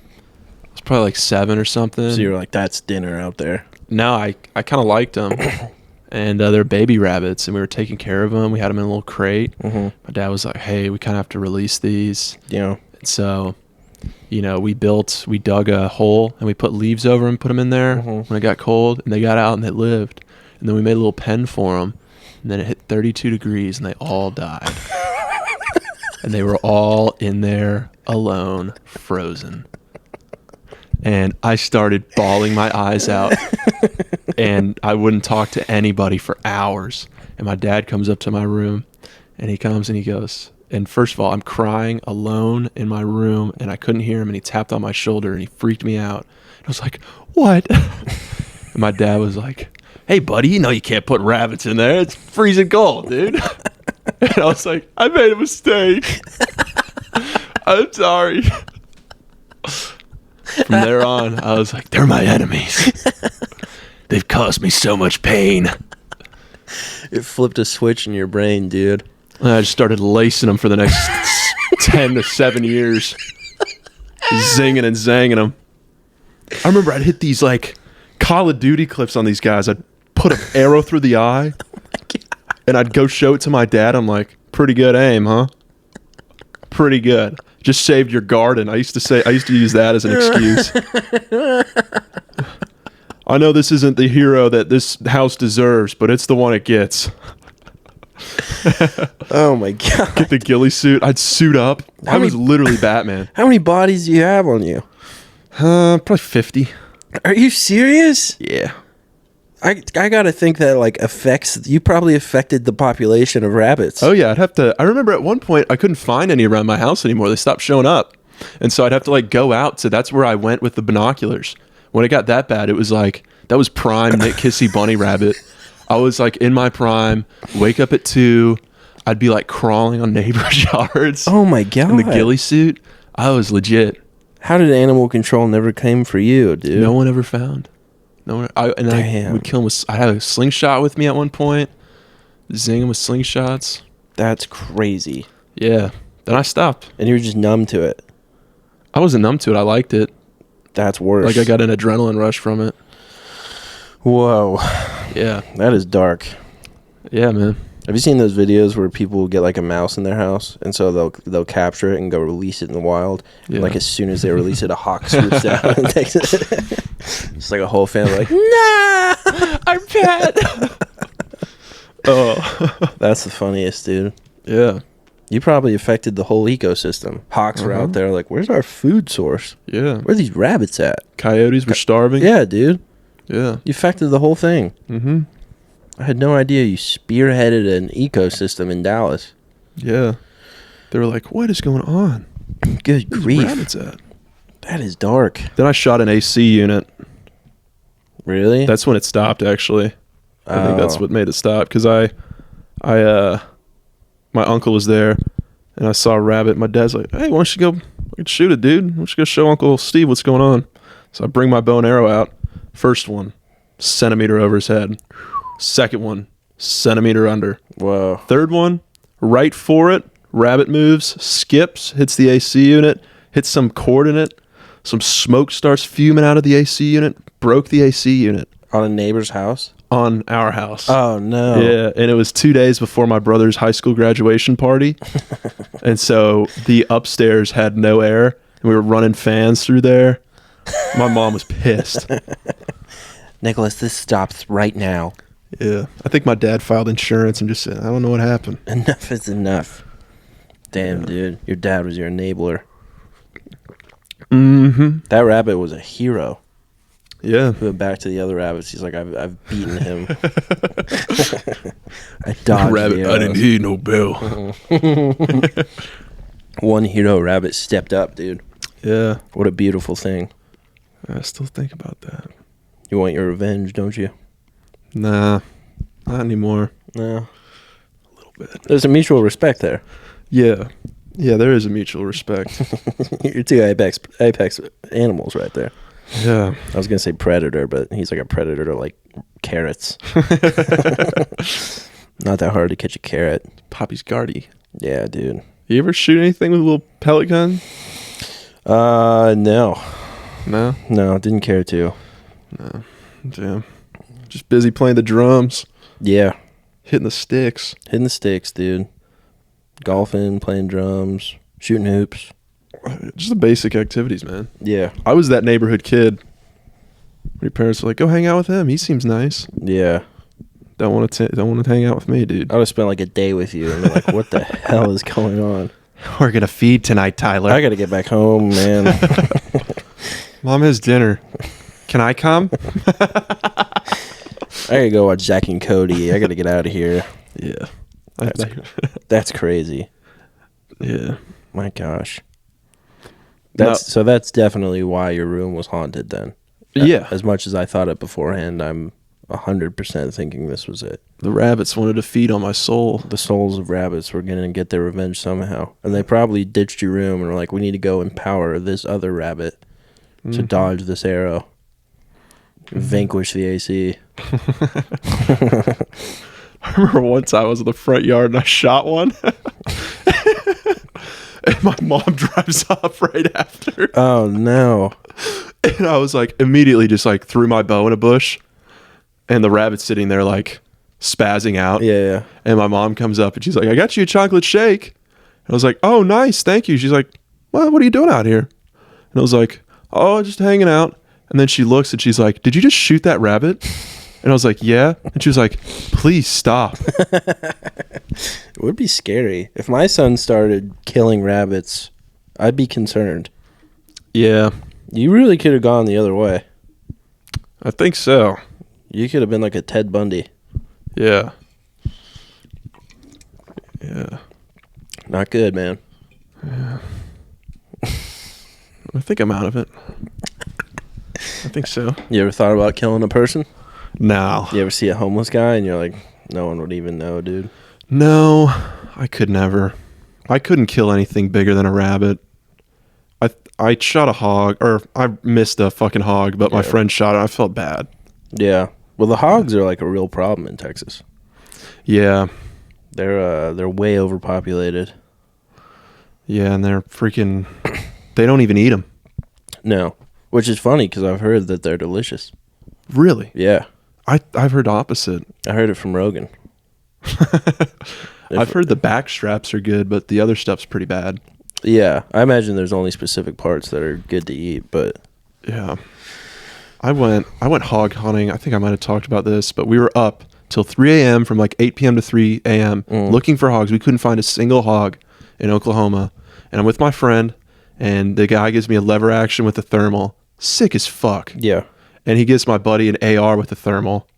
probably like 7 or something. So you were like, that's dinner out there. No, I kind of liked them. And they're baby rabbits, and we were taking care of them. We had them in a little crate. My dad was like, hey, we kind of have to release these. And so, we dug a hole, and we put leaves over them, put them in there when it got cold, and they got out and they lived. And then we made a little pen for them, and then it hit 32 degrees, and they all died. And they were all in there alone, frozen. And I started bawling my eyes out, and I wouldn't talk to anybody for hours. And my dad comes up to my room, and he comes and he goes, and first of all, I'm crying alone in my room, and I couldn't hear him, and he tapped on my shoulder, and he freaked me out. And I was like, what? And my dad was like, hey, buddy, you can't put rabbits in there. It's freezing cold, dude. And I was like, I made a mistake. I'm sorry. From there on, I was like, they're my enemies. They've caused me so much pain. It flipped a switch in your brain, dude. And I just started lacing them for the next 10 to 7 years. Zinging and zanging them. I remember I'd hit these like Call of Duty clips on these guys. I'd put an arrow through the eye. And I'd go show it to my dad. I'm like, pretty good aim, huh? Pretty good. Just saved your garden. I used to use that as an excuse. I know this isn't the hero that this house deserves, but it's the one it gets. Oh my god! Get the ghillie suit. I'd suit up. I was literally Batman. How many bodies do you have on you? Probably 50. Are you serious? Yeah. I gotta think that like you probably affected the population of rabbits. Oh yeah, I'd have to. I remember at one point I couldn't find any around my house anymore. They stopped showing up, and so I'd have to like go out. So that's where I went with the binoculars. When it got that bad, it was like that was prime Nick Kissy bunny rabbit. I was like in my prime. Wake up at 2. I'd be like crawling on neighbors' yards. Oh my god! In the ghillie suit. I was legit. How did animal control never came for you, dude? No one ever found. No one. I would kill him with. I had a slingshot with me at one point. Zing him with slingshots. That's crazy. Yeah. Then I stopped. And you were just numb to it. I wasn't numb to it. I liked it. That's worse. Like I got an adrenaline rush from it. Whoa. Yeah. That is dark. Yeah, man. Have you seen those videos where people get like a mouse in their house and so they'll capture it and go release it in the wild? Yeah. And like as soon as they release it, a hawk swoops down and takes it. It's like a whole family like, nah, I'm pet. Oh, that's the funniest, dude. Yeah. You probably affected the whole ecosystem. Hawks were out there like, where's our food source? Yeah. Where are these rabbits at? Coyotes were starving. Yeah, dude. Yeah. You affected the whole thing. Mm-hmm. I had no idea you spearheaded an ecosystem in Dallas. Yeah. They were like, what is going on? Good grief. Where's rabbits at? That is dark. Then I shot an AC unit. Really? That's when it stopped, actually. I think that's what made it stop. Because my uncle was there, and I saw a rabbit. My dad's like, hey, why don't you go shoot it, dude? Why don't you go show Uncle Steve what's going on? So I bring my bow and arrow out. First one, centimeter over his head. Second one, centimeter under. Whoa. Third one, right for it. Rabbit moves, skips, hits the AC unit, hits some cord in it. Some smoke starts fuming out of the AC unit. Broke the AC unit. On a neighbor's house? On our house. Oh, no. Yeah, and it was 2 days before my brother's high school graduation party. And so the upstairs had no air, and we were running fans through there. My mom was pissed. Nicholas, this stops right now. Yeah. I think my dad filed insurance and just said, I don't know what happened. Enough is enough. Damn, dude. Your dad was your enabler. Mm-hmm. That rabbit was a hero. Yeah. We went back to the other rabbits. He's like, I've beaten him. I dodged rabbit, I didn't hear no bell. One hero rabbit stepped up, dude. Yeah. What a beautiful thing. I still think about that. You want your revenge, don't you? Nah. Not anymore. No. A little bit. There's a mutual respect there. Yeah. Yeah, there is a mutual respect. You're two apex animals right there. Yeah. I was going to say predator, but he's like a predator to like carrots. Not that hard to catch a carrot. Poppy's Guardy. Yeah, dude. You ever shoot anything with a little pellet gun? No. No? No, didn't care to. No. Damn. Just busy playing the drums. Yeah. Hitting the sticks. Hitting the sticks, dude. Golfing, playing drums, shooting hoops. Just the basic activities, man. Yeah. I was that neighborhood kid. Your parents were like, go hang out with him. He seems nice. Yeah. Don't want to hang out with me, dude. I would have spent like a day with you and be like, what the hell is going on? We're going to feed tonight, Tyler. I got to get back home, man. Mom has dinner. Can I come? I got to go watch Zack and Cody. I got to get out of here. Yeah. That's crazy. Yeah. My gosh. So that's definitely why your room was haunted then. Yeah. As much as I thought it beforehand, I'm 100% thinking this was it. The rabbits wanted to feed on my soul. The souls of rabbits were going to get their revenge somehow. And they probably ditched your room and were like, we need to go empower this other rabbit to dodge this arrow. Vanquish the AC. I remember once I was in the front yard and I shot one. And my mom drives up right after. Oh, no. And I was like, immediately just like threw my bow in a bush. And the rabbit's sitting there like spazzing out. Yeah. And my mom comes up and she's like, I got you a chocolate shake. And I was like, oh, nice. Thank you. She's like, well, what are you doing out here? And I was like, oh, just hanging out. And then she looks and she's like, did you just shoot that rabbit? And I was like, yeah. And she was like, please stop. It would be scary. If my son started killing rabbits, I'd be concerned. Yeah. You really could have gone the other way. I think so. You could have been like a Ted Bundy. Yeah. Yeah. Not good, man. Yeah. I think I'm out of it. I think so. You ever thought about killing a person? No. You ever see a homeless guy and you're like, no one would even know, dude? No, I could never. I couldn't kill anything bigger than a rabbit. I shot a hog, or I missed a fucking hog, but my friend shot it. I felt bad. Yeah. Well, the hogs are like a real problem in Texas. Yeah. They're way overpopulated. Yeah, and they're freaking... They don't even eat them. No. Which is funny because I've heard that they're delicious. Really? Yeah. I've heard opposite. I heard it from Rogan. I've heard the back straps are good, but the other stuff's pretty bad. Yeah. I imagine there's only specific parts that are good to eat, but... Yeah. I went hog hunting. I think I might have talked about this, but we were up till 3 a.m. from like 8 p.m. to 3 a.m. Looking for hogs. We couldn't find a single hog in Oklahoma. And I'm with my friend, and the guy gives me a lever action with a thermal. Sick as fuck. Yeah. And he gives my buddy an AR with a thermal.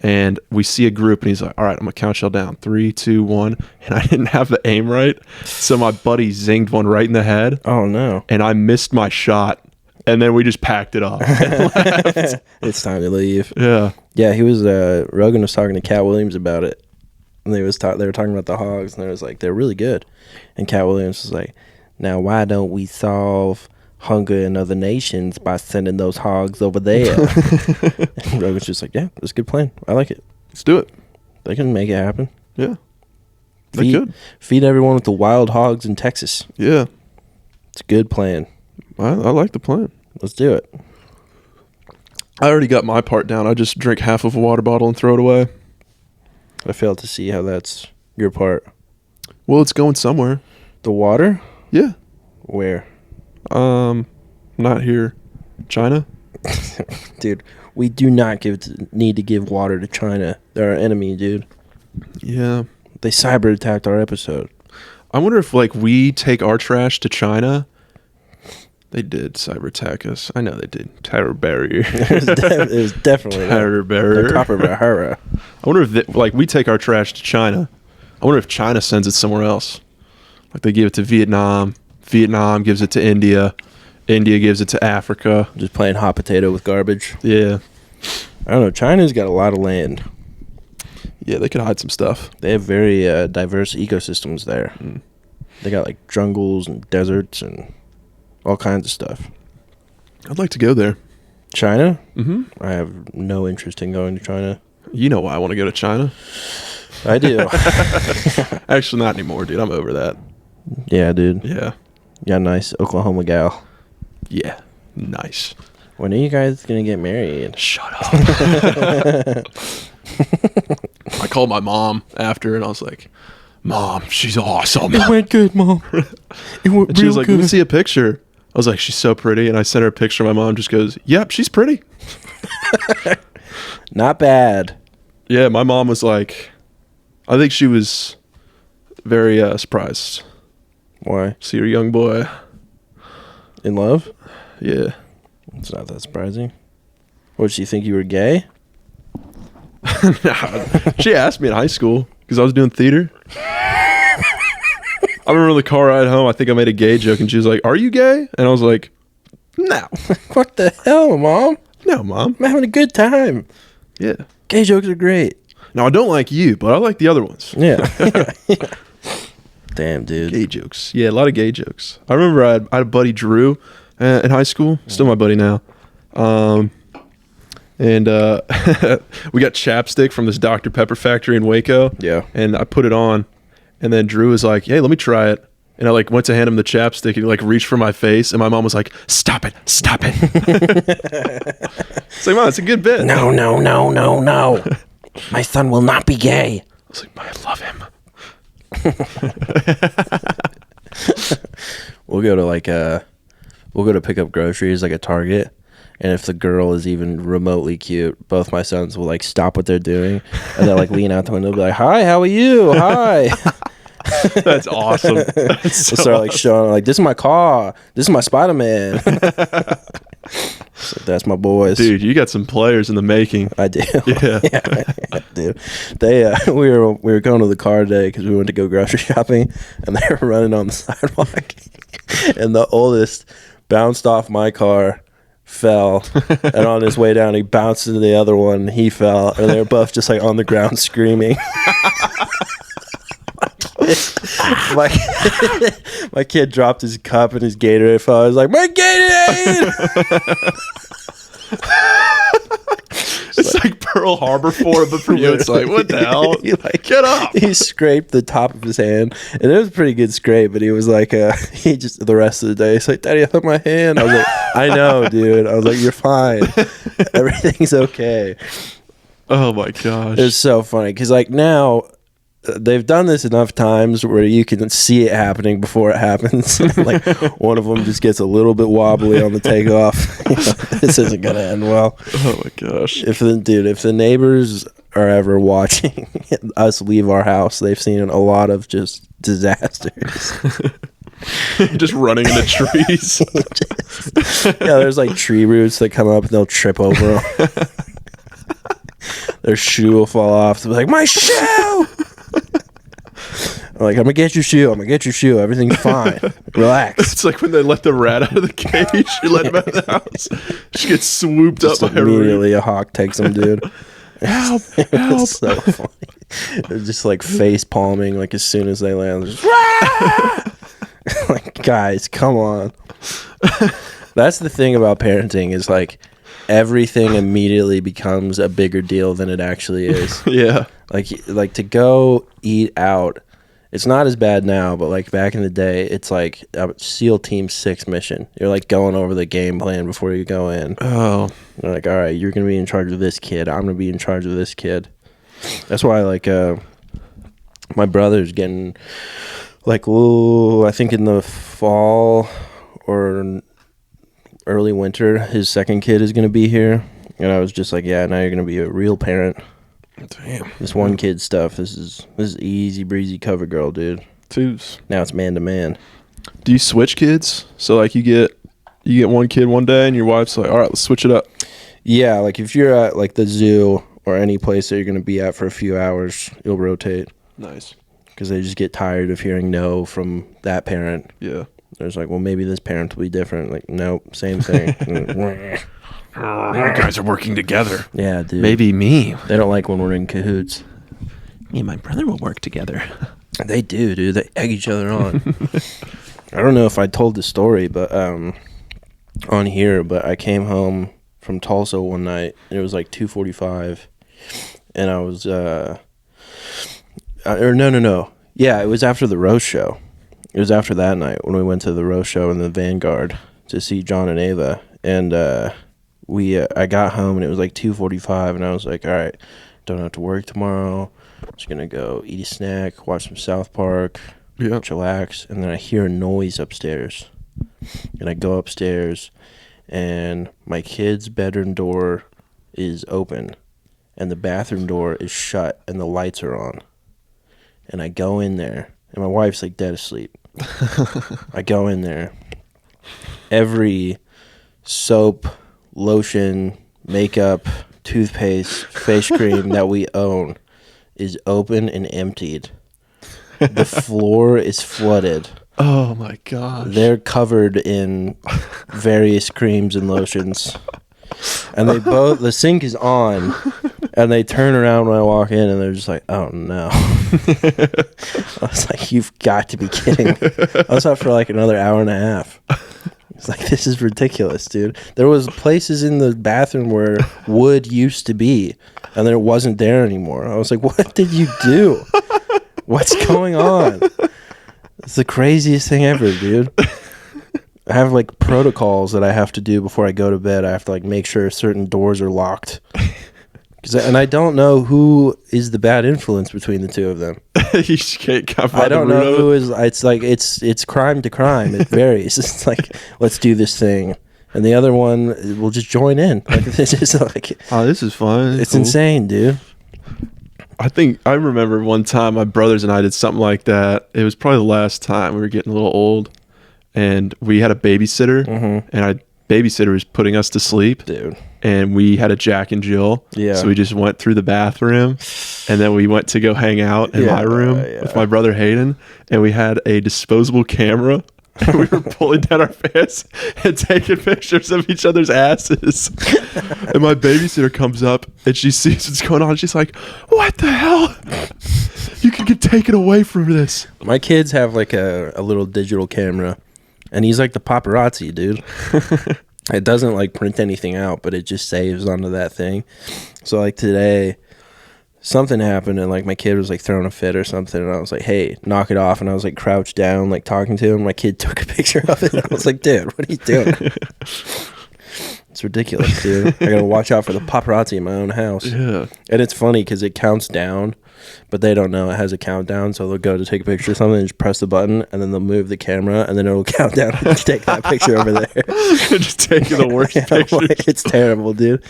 And we see a group, and he's like, all right, I'm going to count y'all down. 3, 2, 1. And I didn't have the aim right. So my buddy zinged one right in the head. Oh, no. And I missed my shot. And then we just packed it off and left. It's time to leave. Yeah. Yeah, he was, Rogan was talking to Cat Williams about it. And they were talking about the hogs, and they was like, they're really good. And Cat Williams was like, now why don't we solve hunger in other nations by sending those hogs over there? And Rogan's just like, yeah, that's a good plan. I like it. Let's do it. They can make it happen. Yeah. They could. Feed everyone with the wild hogs in Texas. Yeah. It's a good plan. I like the plan. Let's do it. I already got my part down. I just drink half of a water bottle and throw it away. I failed to see how that's your part. Well, it's going somewhere. The water? Yeah. Where? Not here. China? Dude, we do not need to give water to China. They're our enemy, dude. Yeah. They cyber attacked our episode. I wonder if, like, we take our trash to China. They did cyber attack us. I know they did. Terror barrier. It was definitely terror barrier. Copper Bahara. I wonder if, like, we take our trash to China. I wonder if China sends it somewhere else. Like, they give it to Vietnam. Vietnam gives it to India. India gives it to Africa. Just playing hot potato with garbage. Yeah. I don't know. China's got a lot of land. Yeah, they could hide some stuff. They have very diverse ecosystems there. They got, like, jungles and deserts and all kinds of stuff. I'd like to go there. China? Mm-hmm. I have no interest in going to China. You know why I want to go to China. I do. Actually, not anymore, dude. I'm over that. Yeah, dude. Yeah. Yeah, nice Oklahoma gal. Yeah. Nice. When are you guys going to get married? Shut up. I called my mom after, and I was like, Mom, she's awesome. It went good, Mom. It went And she was like, good. let me see a picture. I was like, she's so pretty. And I sent her a picture. My mom just goes, yep, she's pretty. Not bad. Yeah, my mom was like, I think she was very surprised. Why? See her young boy. In love? Yeah. It's not that surprising. What, did she think you were gay? She asked me in high school because I was doing theater. I remember the car ride home. I think I made a gay joke, and she was like, "Are you gay?" And I was like, "No, What the hell, Mom? no, Mom." I'm having a good time. Yeah. Gay jokes are great. Now I don't like you, but I like the other ones. Yeah. Damn, dude. Gay jokes. Yeah, a lot of gay jokes. I remember I had a buddy, Drew, in high school. Still my buddy now. And we got chapstick from this Dr. Pepper factory in Waco. Yeah. And I put it on, and then Drew was like, "Hey, let me try it." And I like went to hand him the chapstick, and he like reached for my face, and my mom was like, "Stop it, stop it." It's like, Mom, it's a good bit. No. My son will not be gay. I was like, I love him. We'll go to pick up groceries like at Target, And if the girl is even remotely cute, both my sons will like stop what they're doing and they'll like lean out the window and be like, "Hi, how are you? Hi." That's awesome. That's so Start like showing like, "This is my car. This is my Spider-Man." So that's my boys. Dude, you got some players in the making. I do. Yeah. Yeah, dude. They we were going to the car today because we went to go grocery shopping, and they were running on the sidewalk, and the oldest bounced off my car, fell, and on his way down he bounced into the other one, and he fell, and they were both just like on the ground screaming. My kid dropped his cup and his Gatorade fell. I was like, "My Gatorade!" It's like Pearl Harbor for it, but for you, it's like, what the hell? Get up! He scraped the top of his hand, and it was a pretty good scrape. But he was like, he just the rest of the day, he's like, "Daddy, I hurt my hand." I was like, "I know, dude." I was like, "You're fine. Everything's okay." Oh my gosh! It's so funny because like now. They've done this enough times where you can see it happening before it happens. Like one of them just gets a little bit wobbly on the takeoff. This isn't gonna end well. Oh my gosh! If the neighbors are ever watching us leave our house, they've seen a lot of just disasters. Just running into trees. Yeah, there's like tree roots that come up and they'll trip over them. Their shoe will fall off. They'll be like, "My shoe!" I'm like, "I'm gonna get your shoe. I'm gonna get your shoe. Everything's fine. Relax." It's like when they let the rat out of the cage. You let him out of the house. She gets swooped Just up by immediately a hawk takes him, dude. Help! Help! It's so funny. They're just like face palming like as soon as they land. Just, like, guys, come on. That's the thing about parenting is like everything immediately becomes a bigger deal than it actually is. Yeah. Like to go eat out, it's not as bad now, but like back in the day, it's like a SEAL Team 6 mission. You're like going over the game plan before you go in. Oh. You're like, all right, you're going to be in charge of this kid. I'm going to be in charge of this kid. That's why like my brother's getting like, I think in the fall or early winter, his second kid is going to be here. And I was just like, yeah, now you're going to be a real parent. Damn. This one kid stuff, this is easy breezy cover girl, dude. Twos. Now it's man to man. Do you switch kids? So like you get one kid one day and your wife's like, all right, let's switch it up. Yeah, like if you're at like the zoo or any place that you're going to be at for a few hours, you'll rotate. Nice. Because they just get tired of hearing no from that parent. Yeah. There's like, well, maybe this parent will be different. Like, nope, same thing. You guys are working together. Yeah, dude. Maybe me. They don't like when we're in cahoots. Me and my brother will work together. They do, dude. They egg each other on. I don't know if I told the story, but on here, but I came home from Tulsa one night. And it was like 2:45, and I was no. Yeah, it was after the roast show. It was after that night when we went to the roast show in the Vanguard to see John and Ava, and I got home and it was like 2:45, and I was like, all right, don't have to work tomorrow. I'm just gonna go eat a snack, watch some South Park, chillax, and then I hear a noise upstairs, and I go upstairs, and my kid's bedroom door is open, and the bathroom door is shut, and the lights are on, and I go in there, and my wife's like dead asleep. I go in there. Every soap, lotion, makeup, toothpaste, face cream that we own is open and emptied. The floor is flooded. Oh my gosh. They're covered in various creams and lotions. And the sink is on, and they turn around when I walk in, and they're just like, oh no. I was like, you've got to be kidding me. I was up for like another hour and a half. It's like, this is ridiculous, dude. There was places in the bathroom where wood used to be, and then it wasn't there anymore. I was like, what did you do? What's going on? It's the craziest thing ever, dude. I have like protocols that I have to do before I go to bed. I have to like make sure certain doors are locked. And I don't know who is the bad influence between the two of them. You just can't come I don't know who is. It's like it's crime to crime. It varies. It's like, let's do this thing, and the other one will just join in. Like, it's just like, Oh, this is fun. it's Cool. insane, dude. I remember one time my brothers and I did something like that. It was probably the last time. We were getting a little old, and we had a babysitter, and our babysitter was putting us to sleep, Dude. and we had a Jack and Jill. Yeah. So we just went through the bathroom, and then we went to go hang out in my room with my brother Hayden, and we had a disposable camera. And we were pulling down our pants and taking pictures of each other's asses. And my babysitter comes up and she sees what's going on. She's like, "What the hell? You can get taken away from this." My kids have like a little digital camera, and he's like the paparazzi, dude. It doesn't like print anything out, but it just saves onto that thing. So like today, something happened, and like my kid was like throwing a fit or something, and I was like, "Hey, knock it off." And I was like crouched down, like talking to him. My kid took a picture of it, and I was like, "Dude, what are you doing?" It's ridiculous, dude. I gotta watch out for the paparazzi in my own house. Yeah. And it's funny because it counts down, but they don't know it has a countdown. So they'll go to take a picture of something and just press the button, and then they'll move the camera, and then it'll count down and take that picture over there. Just taking the worst pictures. Like, it's terrible, dude.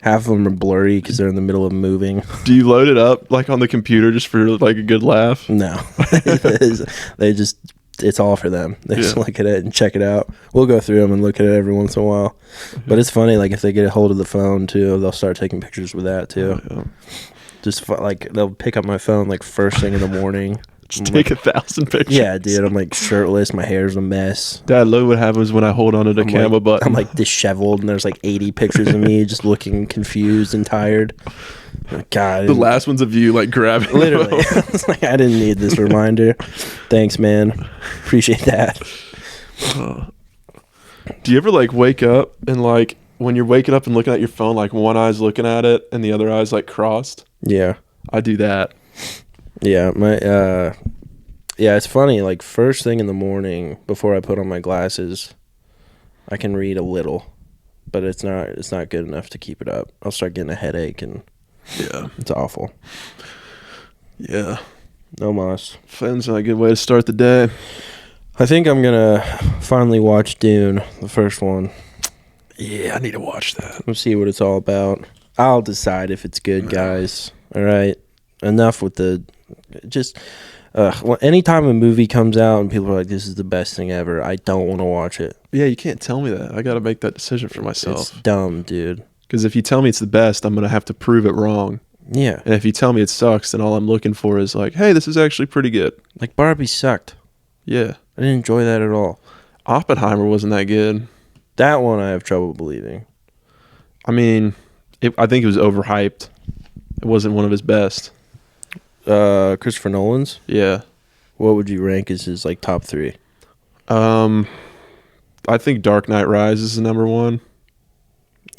Half of them are blurry because they're in the middle of moving. Do you load it up like on the computer just for like a good laugh? No. They just, it's all for them. They just look at it and check it out. We'll go through them and look at it every once in a while. But it's funny, like if they get a hold of the phone too, they'll start taking pictures with that too. Yeah. Just like they'll pick up my phone like first thing in the morning. Just take 1,000 pictures. Yeah, dude. I'm like shirtless. My hair's a mess. Dad, look what happens when I hold onto the camera button. I'm like disheveled, and there's like 80 pictures of me just looking confused and tired. God, the last one's of you like grabbing. Literally, it's like I didn't need this reminder. Thanks, man. Appreciate that. Do you ever like wake up and like when you're waking up and looking at your phone, like one eye's looking at it and the other eye's like crossed? Yeah, I do that. Yeah, yeah, it's funny, like first thing in the morning before I put on my glasses, I can read a little, but it's not good enough to keep it up. I'll start getting a headache, and Yeah. it's awful. Yeah. No mas. Phone's not a good way to start the day. I think I'm gonna finally watch Dune, the first one. Yeah, I need to watch that. We'll see what it's all about. I'll decide if it's good, guys. All right, enough with the just. Anytime a movie comes out and people are like, "This is the best thing ever," I don't want to watch it. Yeah, you can't tell me that. I got to make that decision for myself. It's dumb, dude. Because if you tell me it's the best, I'm going to have to prove it wrong. Yeah. And if you tell me it sucks, then all I'm looking for is like, hey, this is actually pretty good. Like Barbie sucked. Yeah. I didn't enjoy that at all. Oppenheimer wasn't that good. That one I have trouble believing. I mean, I think it was overhyped. It wasn't one of his best. Christopher Nolan's? Yeah. What would you rank as his like top 3? I think Dark Knight Rises is number 1.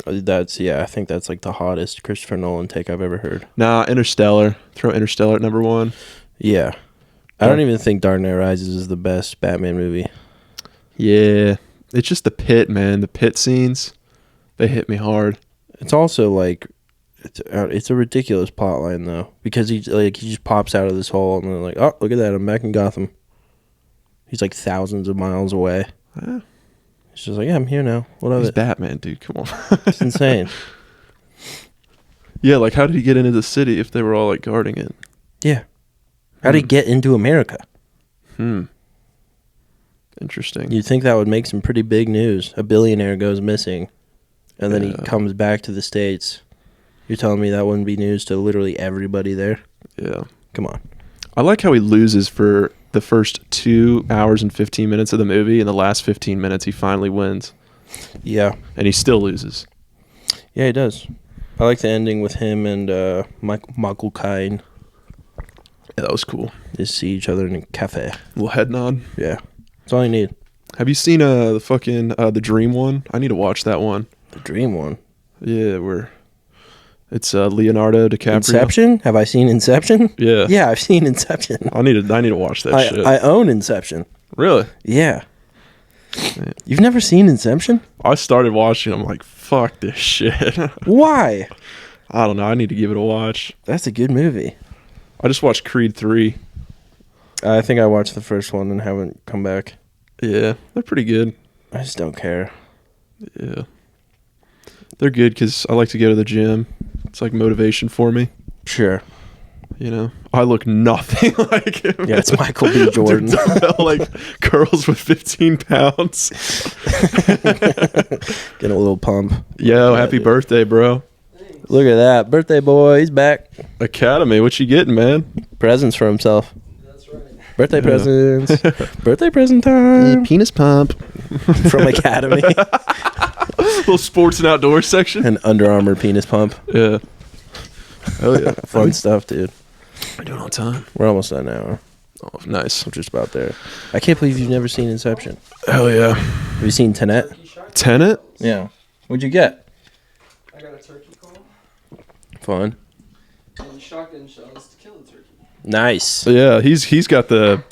I think that's like the hottest Christopher Nolan take I've ever heard. Nah, Interstellar. Throw Interstellar at number 1. Yeah. I don't even think Dark Knight Rises is the best Batman movie. Yeah. It's just the pit, man. The pit scenes, they hit me hard. It's also like it's a ridiculous plot line though, because he just pops out of this hole and they're like, "Oh, look at that, I'm back in Gotham." He's like thousands of miles away. Yeah. He's just like, "Yeah, I'm here now. What of He's it?" Batman, dude. Come on. It's insane. Yeah, like how did he get into the city if they were all like guarding it? Yeah. How did he get into America? Interesting. You'd think that would make some pretty big news. A billionaire goes missing, and then he comes back to the States. You're telling me that wouldn't be news to literally everybody there? Yeah. Come on. I like how he loses for the first 2 hours and 15 minutes of the movie. In the last 15 minutes, he finally wins. Yeah. And he still loses. Yeah, he does. I like the ending with him and Michael Caine. Yeah, that was cool. Just see each other in a cafe. Little head nod. Yeah. That's all you need. Have you seen the fucking the Dream one? I need to watch that one. The Dream one. Yeah, it's Leonardo DiCaprio. Inception? Have I seen Inception? Yeah. Yeah, I've seen Inception. I need to watch that shit. I own Inception. Really? Yeah. You've never seen Inception? I started watching. I'm like, fuck this shit. Why? I don't know. I need to give it a watch. That's a good movie. I just watched Creed 3. I think I watched the first one and haven't come back. Yeah, they're pretty good. I just don't care. Yeah. They're good because I like to go to the gym. It's like motivation for me. Sure. You know, I look nothing like him. Yeah, it's Michael B. Jordan. Like curls with 15 pounds. Getting a little pump. Yo, happy birthday, bro. Look at that. Birthday boy. He's back. Academy, what you getting, man? Presents for himself. That's right. Birthday presents. Birthday present time. Penis pump. From Academy. Little sports and outdoors section. An Under Armour penis pump. Yeah. Oh, yeah. Fun stuff, dude. I do it all the time. We're almost done now. Oh, nice. I'm just about there. I can't believe you've never seen Inception. Hell yeah. Have you seen Tenet? Tenet? Yeah. What'd you get? I got a turkey call Fun. and shotgun shells to kill the turkey. Nice. Yeah, he's got the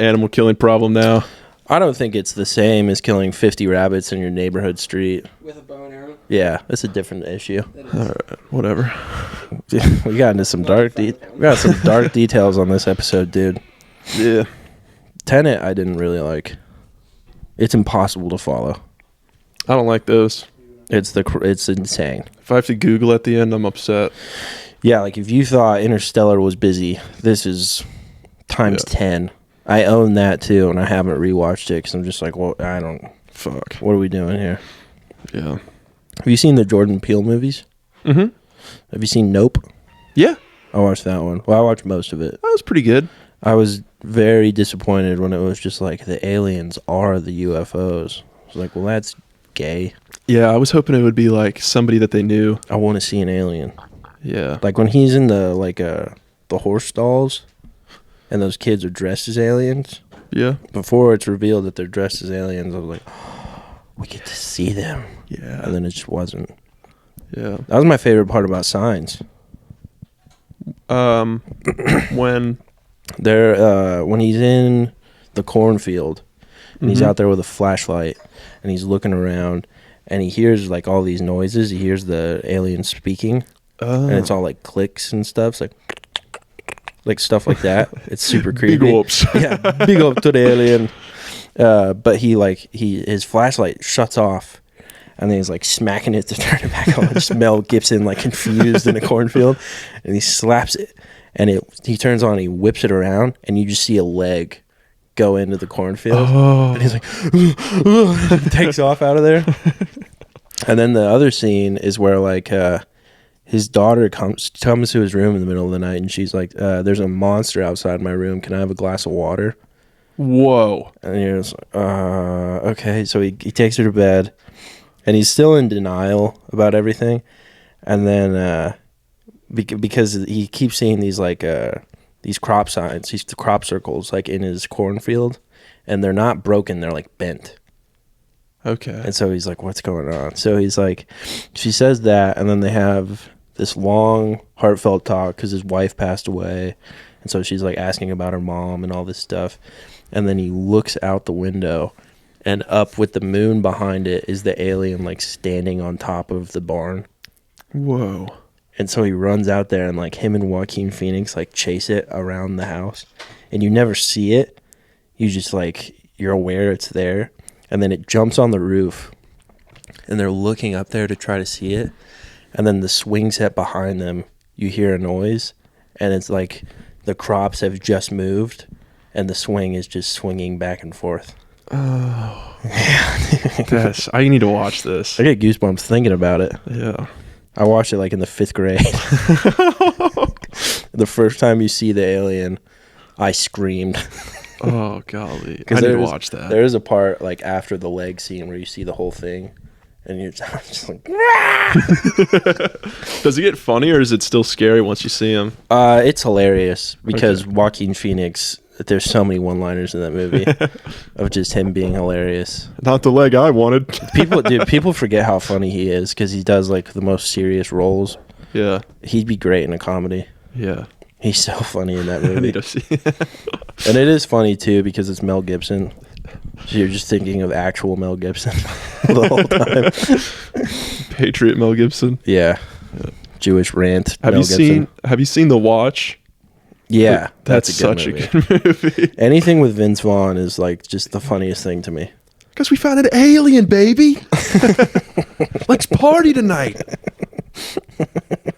animal killing problem now. I don't think it's the same as killing 50 rabbits in your neighborhood street. With a bow and arrow. Yeah, that's a different issue. That All is. right, whatever. We got into some we got some dark details on this episode, dude. Yeah. Tenet, I didn't really like. It's impossible to follow. I don't like those. It's insane. If I have to Google at the end, I'm upset. Yeah, like if you thought Interstellar was busy, this is times 10. I own that too, and I haven't rewatched it because I'm just like, well, I don't. Fuck. What are we doing here? Yeah. Have you seen the Jordan Peele movies? Mm-hmm. Have you seen Nope? Yeah. I watched that one. Well, I watched most of it. That was pretty good. I was very disappointed when it was just like the aliens are the UFOs. I was like, well, that's gay. Yeah, I was hoping it would be like somebody that they knew. I want to see an alien. Yeah. Like when he's in the horse stalls and those kids are dressed as aliens. Yeah. Before it's revealed that they're dressed as aliens, I was like, oh, we get to see them. Yeah. And then it just wasn't. Yeah. That was my favorite part about Signs. When When he's in the cornfield and he's Mhm. out there with a flashlight and he's looking around and he hears like all these noises. He hears the aliens speaking and it's all like clicks and stuff. It's like stuff like that. It's super creepy. big whoops. Yeah, big up to the alien. But his flashlight shuts off, and then he's like smacking it to turn it back on. Just Mel Gibson like confused in a cornfield, and he slaps it, and he turns on, and he whips it around, and you just see a leg go into the cornfield, and he's like, takes off out of there. And then the other scene is where like his daughter comes to his room in the middle of the night, and she's like, there's a monster outside my room. Can I have a glass of water? Whoa. And he was like, okay. So he takes her to bed, and he's still in denial about everything. And then because he keeps seeing these like these crop signs, these crop circles like in his cornfield, and they're not broken, they're like bent. Okay. And so he's like, what's going on? So he's like, she says that, and then they have this long, heartfelt talk because his wife passed away. And so she's like asking about her mom and all this stuff. And then he looks out the window, and up with the moon behind it is the alien like standing on top of the barn. Whoa. And so he runs out there, and like him and Joaquin Phoenix like chase it around the house. And you never see it. You just like, you're aware it's there. And then it jumps on the roof, and they're looking up there to try to see it. And then the swing set behind them, you hear a noise, and it's like the crops have just moved, and the swing is just swinging back and forth. Oh. Yes. I need to watch this. I get goosebumps thinking about it. Yeah. I watched it like in the 5th grade. The first time you see the alien, I screamed. Oh, golly. I need to watch that. There is a part like after the leg scene where you see the whole thing, and you're just like, Does it get funny, or is it still scary once you see him? it's hilarious because Okay. Joaquin Phoenix, there's so many one-liners in that movie of just him being hilarious. Not the leg I wanted. People forget how funny he is because he does like the most serious roles. Yeah. He'd be great in a comedy. Yeah. He's so funny in that I movie. need to see. And it is funny too because it's Mel Gibson. So you're just thinking of actual Mel Gibson the whole time. Patriot Mel Gibson. Yeah. Jewish rant. Have Mel you Gibson. seen The Watch? Yeah, That's a good such movie. a good movie. Anything with Vince Vaughn is like just the funniest thing to me. Because we found an alien, baby. Let's party tonight.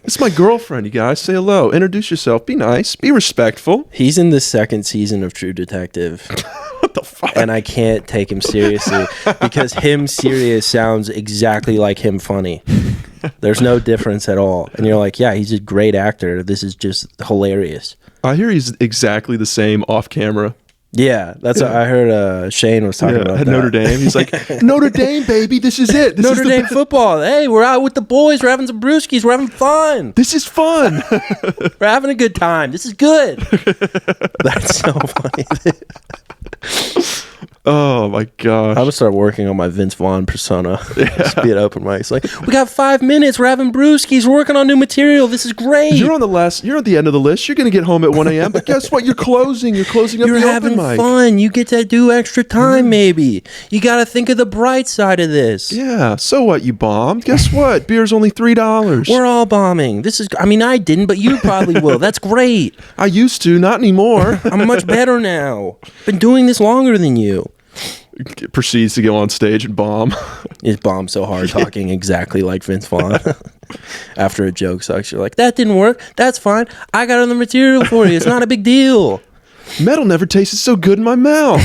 It's my girlfriend, you guys. Say hello. Introduce yourself. Be nice. Be respectful. He's in the second season of True Detective. What the fuck? And I can't take him seriously because him serious sounds exactly like him funny. There's no difference at all. And you're like, yeah, he's a great actor. This is just hilarious. I hear he's exactly the same off camera. Yeah, that's what I heard. Shane was talking about at that. Notre Dame. He's like, Notre Dame, baby, this is it. This Notre is Dame football. Hey, we're out with the boys. We're having some brewskis. We're having fun. This is fun. We're having a good time. This is good. That's so funny. Oh my gosh. I'm gonna start working on my Vince Vaughn persona. Just be an open mic. It's like, we got 5 minutes. We're having brewskis. We're working on new material. This is great. You're at the end of the list. You're gonna get home at 1 a.m. But guess what? You're closing up You're the open having mic. fun. You get to do extra time, maybe. You got to think of the bright side of this. Yeah. So what? You bombed. Guess what? Beer's only $3. We're all bombing. This is, I mean, I didn't, but you probably will. That's great. I used to, not anymore. I'm much better now. Been doing this longer than you. Proceeds to go on stage and bomb. He's bombed so hard talking exactly like Vince Vaughn. After a joke sucks, you're like, that didn't work. That's fine. I got other material for you. It's not a big deal. Metal never tasted so good in my mouth.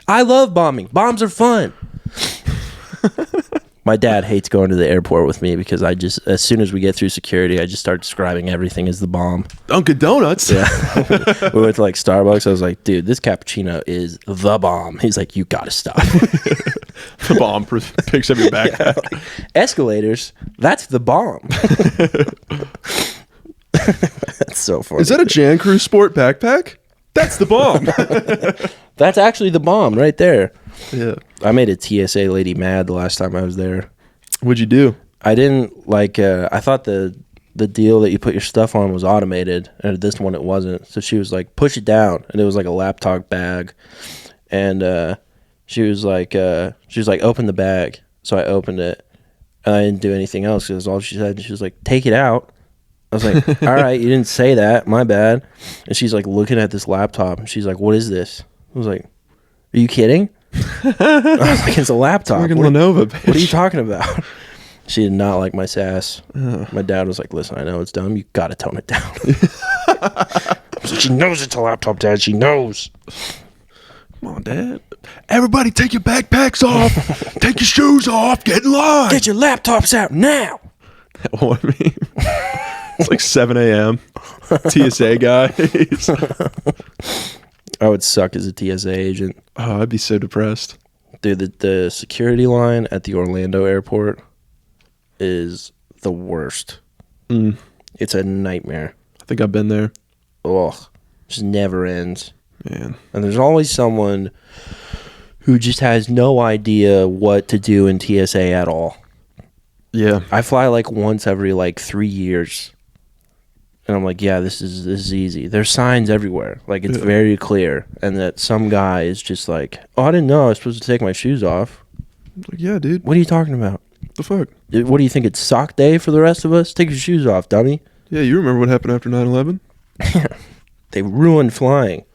I love bombing. Bombs are fun. My dad hates going to the airport with me because I just, as soon as we get through security, I just start describing everything as the bomb. Dunkin' Donuts. Yeah. We went to like Starbucks. I was like, dude, this cappuccino is the bomb. He's like, you gotta stop. The bomb picks up your backpack. Yeah. Escalators, that's the bomb. That's so funny. Is that a Jan Crew Sport backpack? That's the bomb. That's actually the bomb right there. Yeah. I made a TSA lady mad the last time I was there. What'd you do? I didn't like, I thought the deal that you put your stuff on was automated, and this one it wasn't. So she was like, push it down. And it was like a laptop bag. And she was like, open the bag. So I opened it, and I didn't do anything else because all she said. She was like, take it out. I was like, all right, you didn't say that. My bad. And she's like looking at this laptop, and she's like, what is this? I was like, are you kidding? I was like, it's a laptop. Fucking Lenovo, bitch. What are you talking about? She did not like my sass. My dad was like, listen, I know it's dumb. You got to tone it down. I was like, she knows it's a laptop, Dad. She knows. Come on, Dad. Everybody take your backpacks off. Take your shoes off. Get in line. Get your laptops out now. What I mean? It's like 7 a.m. TSA guys. I would suck as a TSA agent. Oh, I'd be so depressed. Dude, the security line at the Orlando airport is the worst. It's a nightmare. I think I've been there. Ugh. Just never ends. Man. And there's always someone who just has no idea what to do in TSA at all. Yeah. I fly like once every like 3 years. And I'm like, yeah, this is easy. There's signs everywhere. Like, it's very clear. And that some guy is just like, oh, I didn't know I was supposed to take my shoes off. Like, yeah, dude. What are you talking about? What the fuck? What do you think? It's sock day for the rest of us? Take your shoes off, dummy. Yeah, you remember what happened after 9/11? They ruined flying.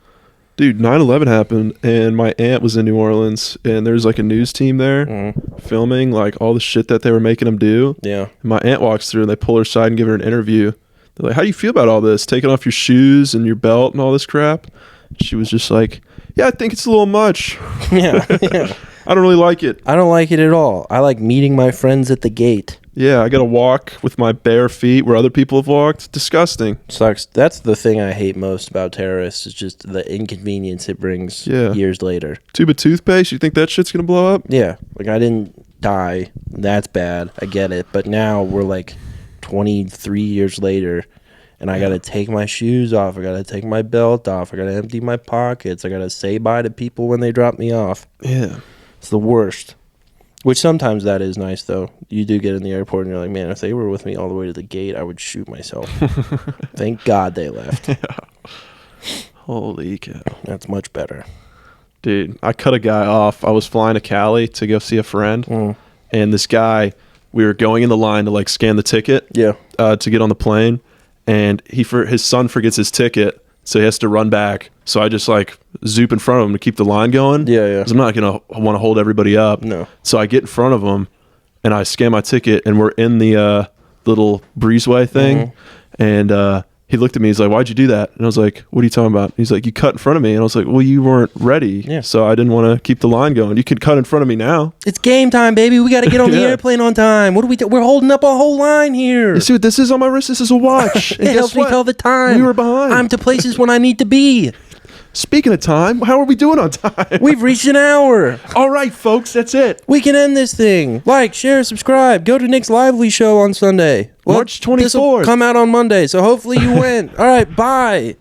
Dude, 9/11 happened, and my aunt was in New Orleans, and there's like a news team there filming like all the shit that they were making them do. Yeah. And my aunt walks through, and they pull her aside and give her an interview. They're like, how do you feel about all this? Taking off your shoes and your belt and all this crap? She was just like, yeah, I think it's a little much. Yeah. I don't really like it. I don't like it at all. I like meeting my friends at the gate. Yeah, I got to walk with my bare feet where other people have walked. Disgusting. Sucks. That's the thing I hate most about terrorists is just the inconvenience it brings years later. Tube of toothpaste, you think that shit's going to blow up? Yeah. Like, I didn't die. That's bad. I get it. But now we're like 23 years later, and I got to take my shoes off. I got to take my belt off. I got to empty my pockets. I got to say bye to people when they drop me off. Yeah. It's the worst. Which sometimes that is nice, though. You do get in the airport, and you're like, man, if they were with me all the way to the gate, I would shoot myself. Thank God they left. Yeah. Holy cow. That's much better. Dude, I cut a guy off. I was flying to Cali to go see a friend, and this guy, we were going in the line to like scan the ticket to get on the plane, and his son forgets his ticket, so he has to run back. So I just like zoop in front of him to keep the line going. Yeah. 'Cause I'm not gonna want to hold everybody up. No. So I get in front of him, and I scan my ticket, and we're in the little breezeway thing, and he looked at me. He's like, "Why'd you do that?" And I was like, "What are you talking about?" He's like, "You cut in front of me." And I was like, "Well, you weren't ready, Yeah. so I didn't want to keep the line going. You could cut in front of me now." It's game time, baby. We got to get on the Yeah. airplane on time. What do we do? We're holding up a whole line here. You see what this is on my wrist? This is a watch. And It guess helps me what? tell the time. We were behind. I'm to places when I need to be. Speaking of time, how are we doing on time? We've reached an hour. All right, folks, that's it. We can end this thing. Like, share, subscribe. Go to Nick's Lively show on Sunday. March this'll 24th. come out on Monday, so hopefully you win. All right, bye.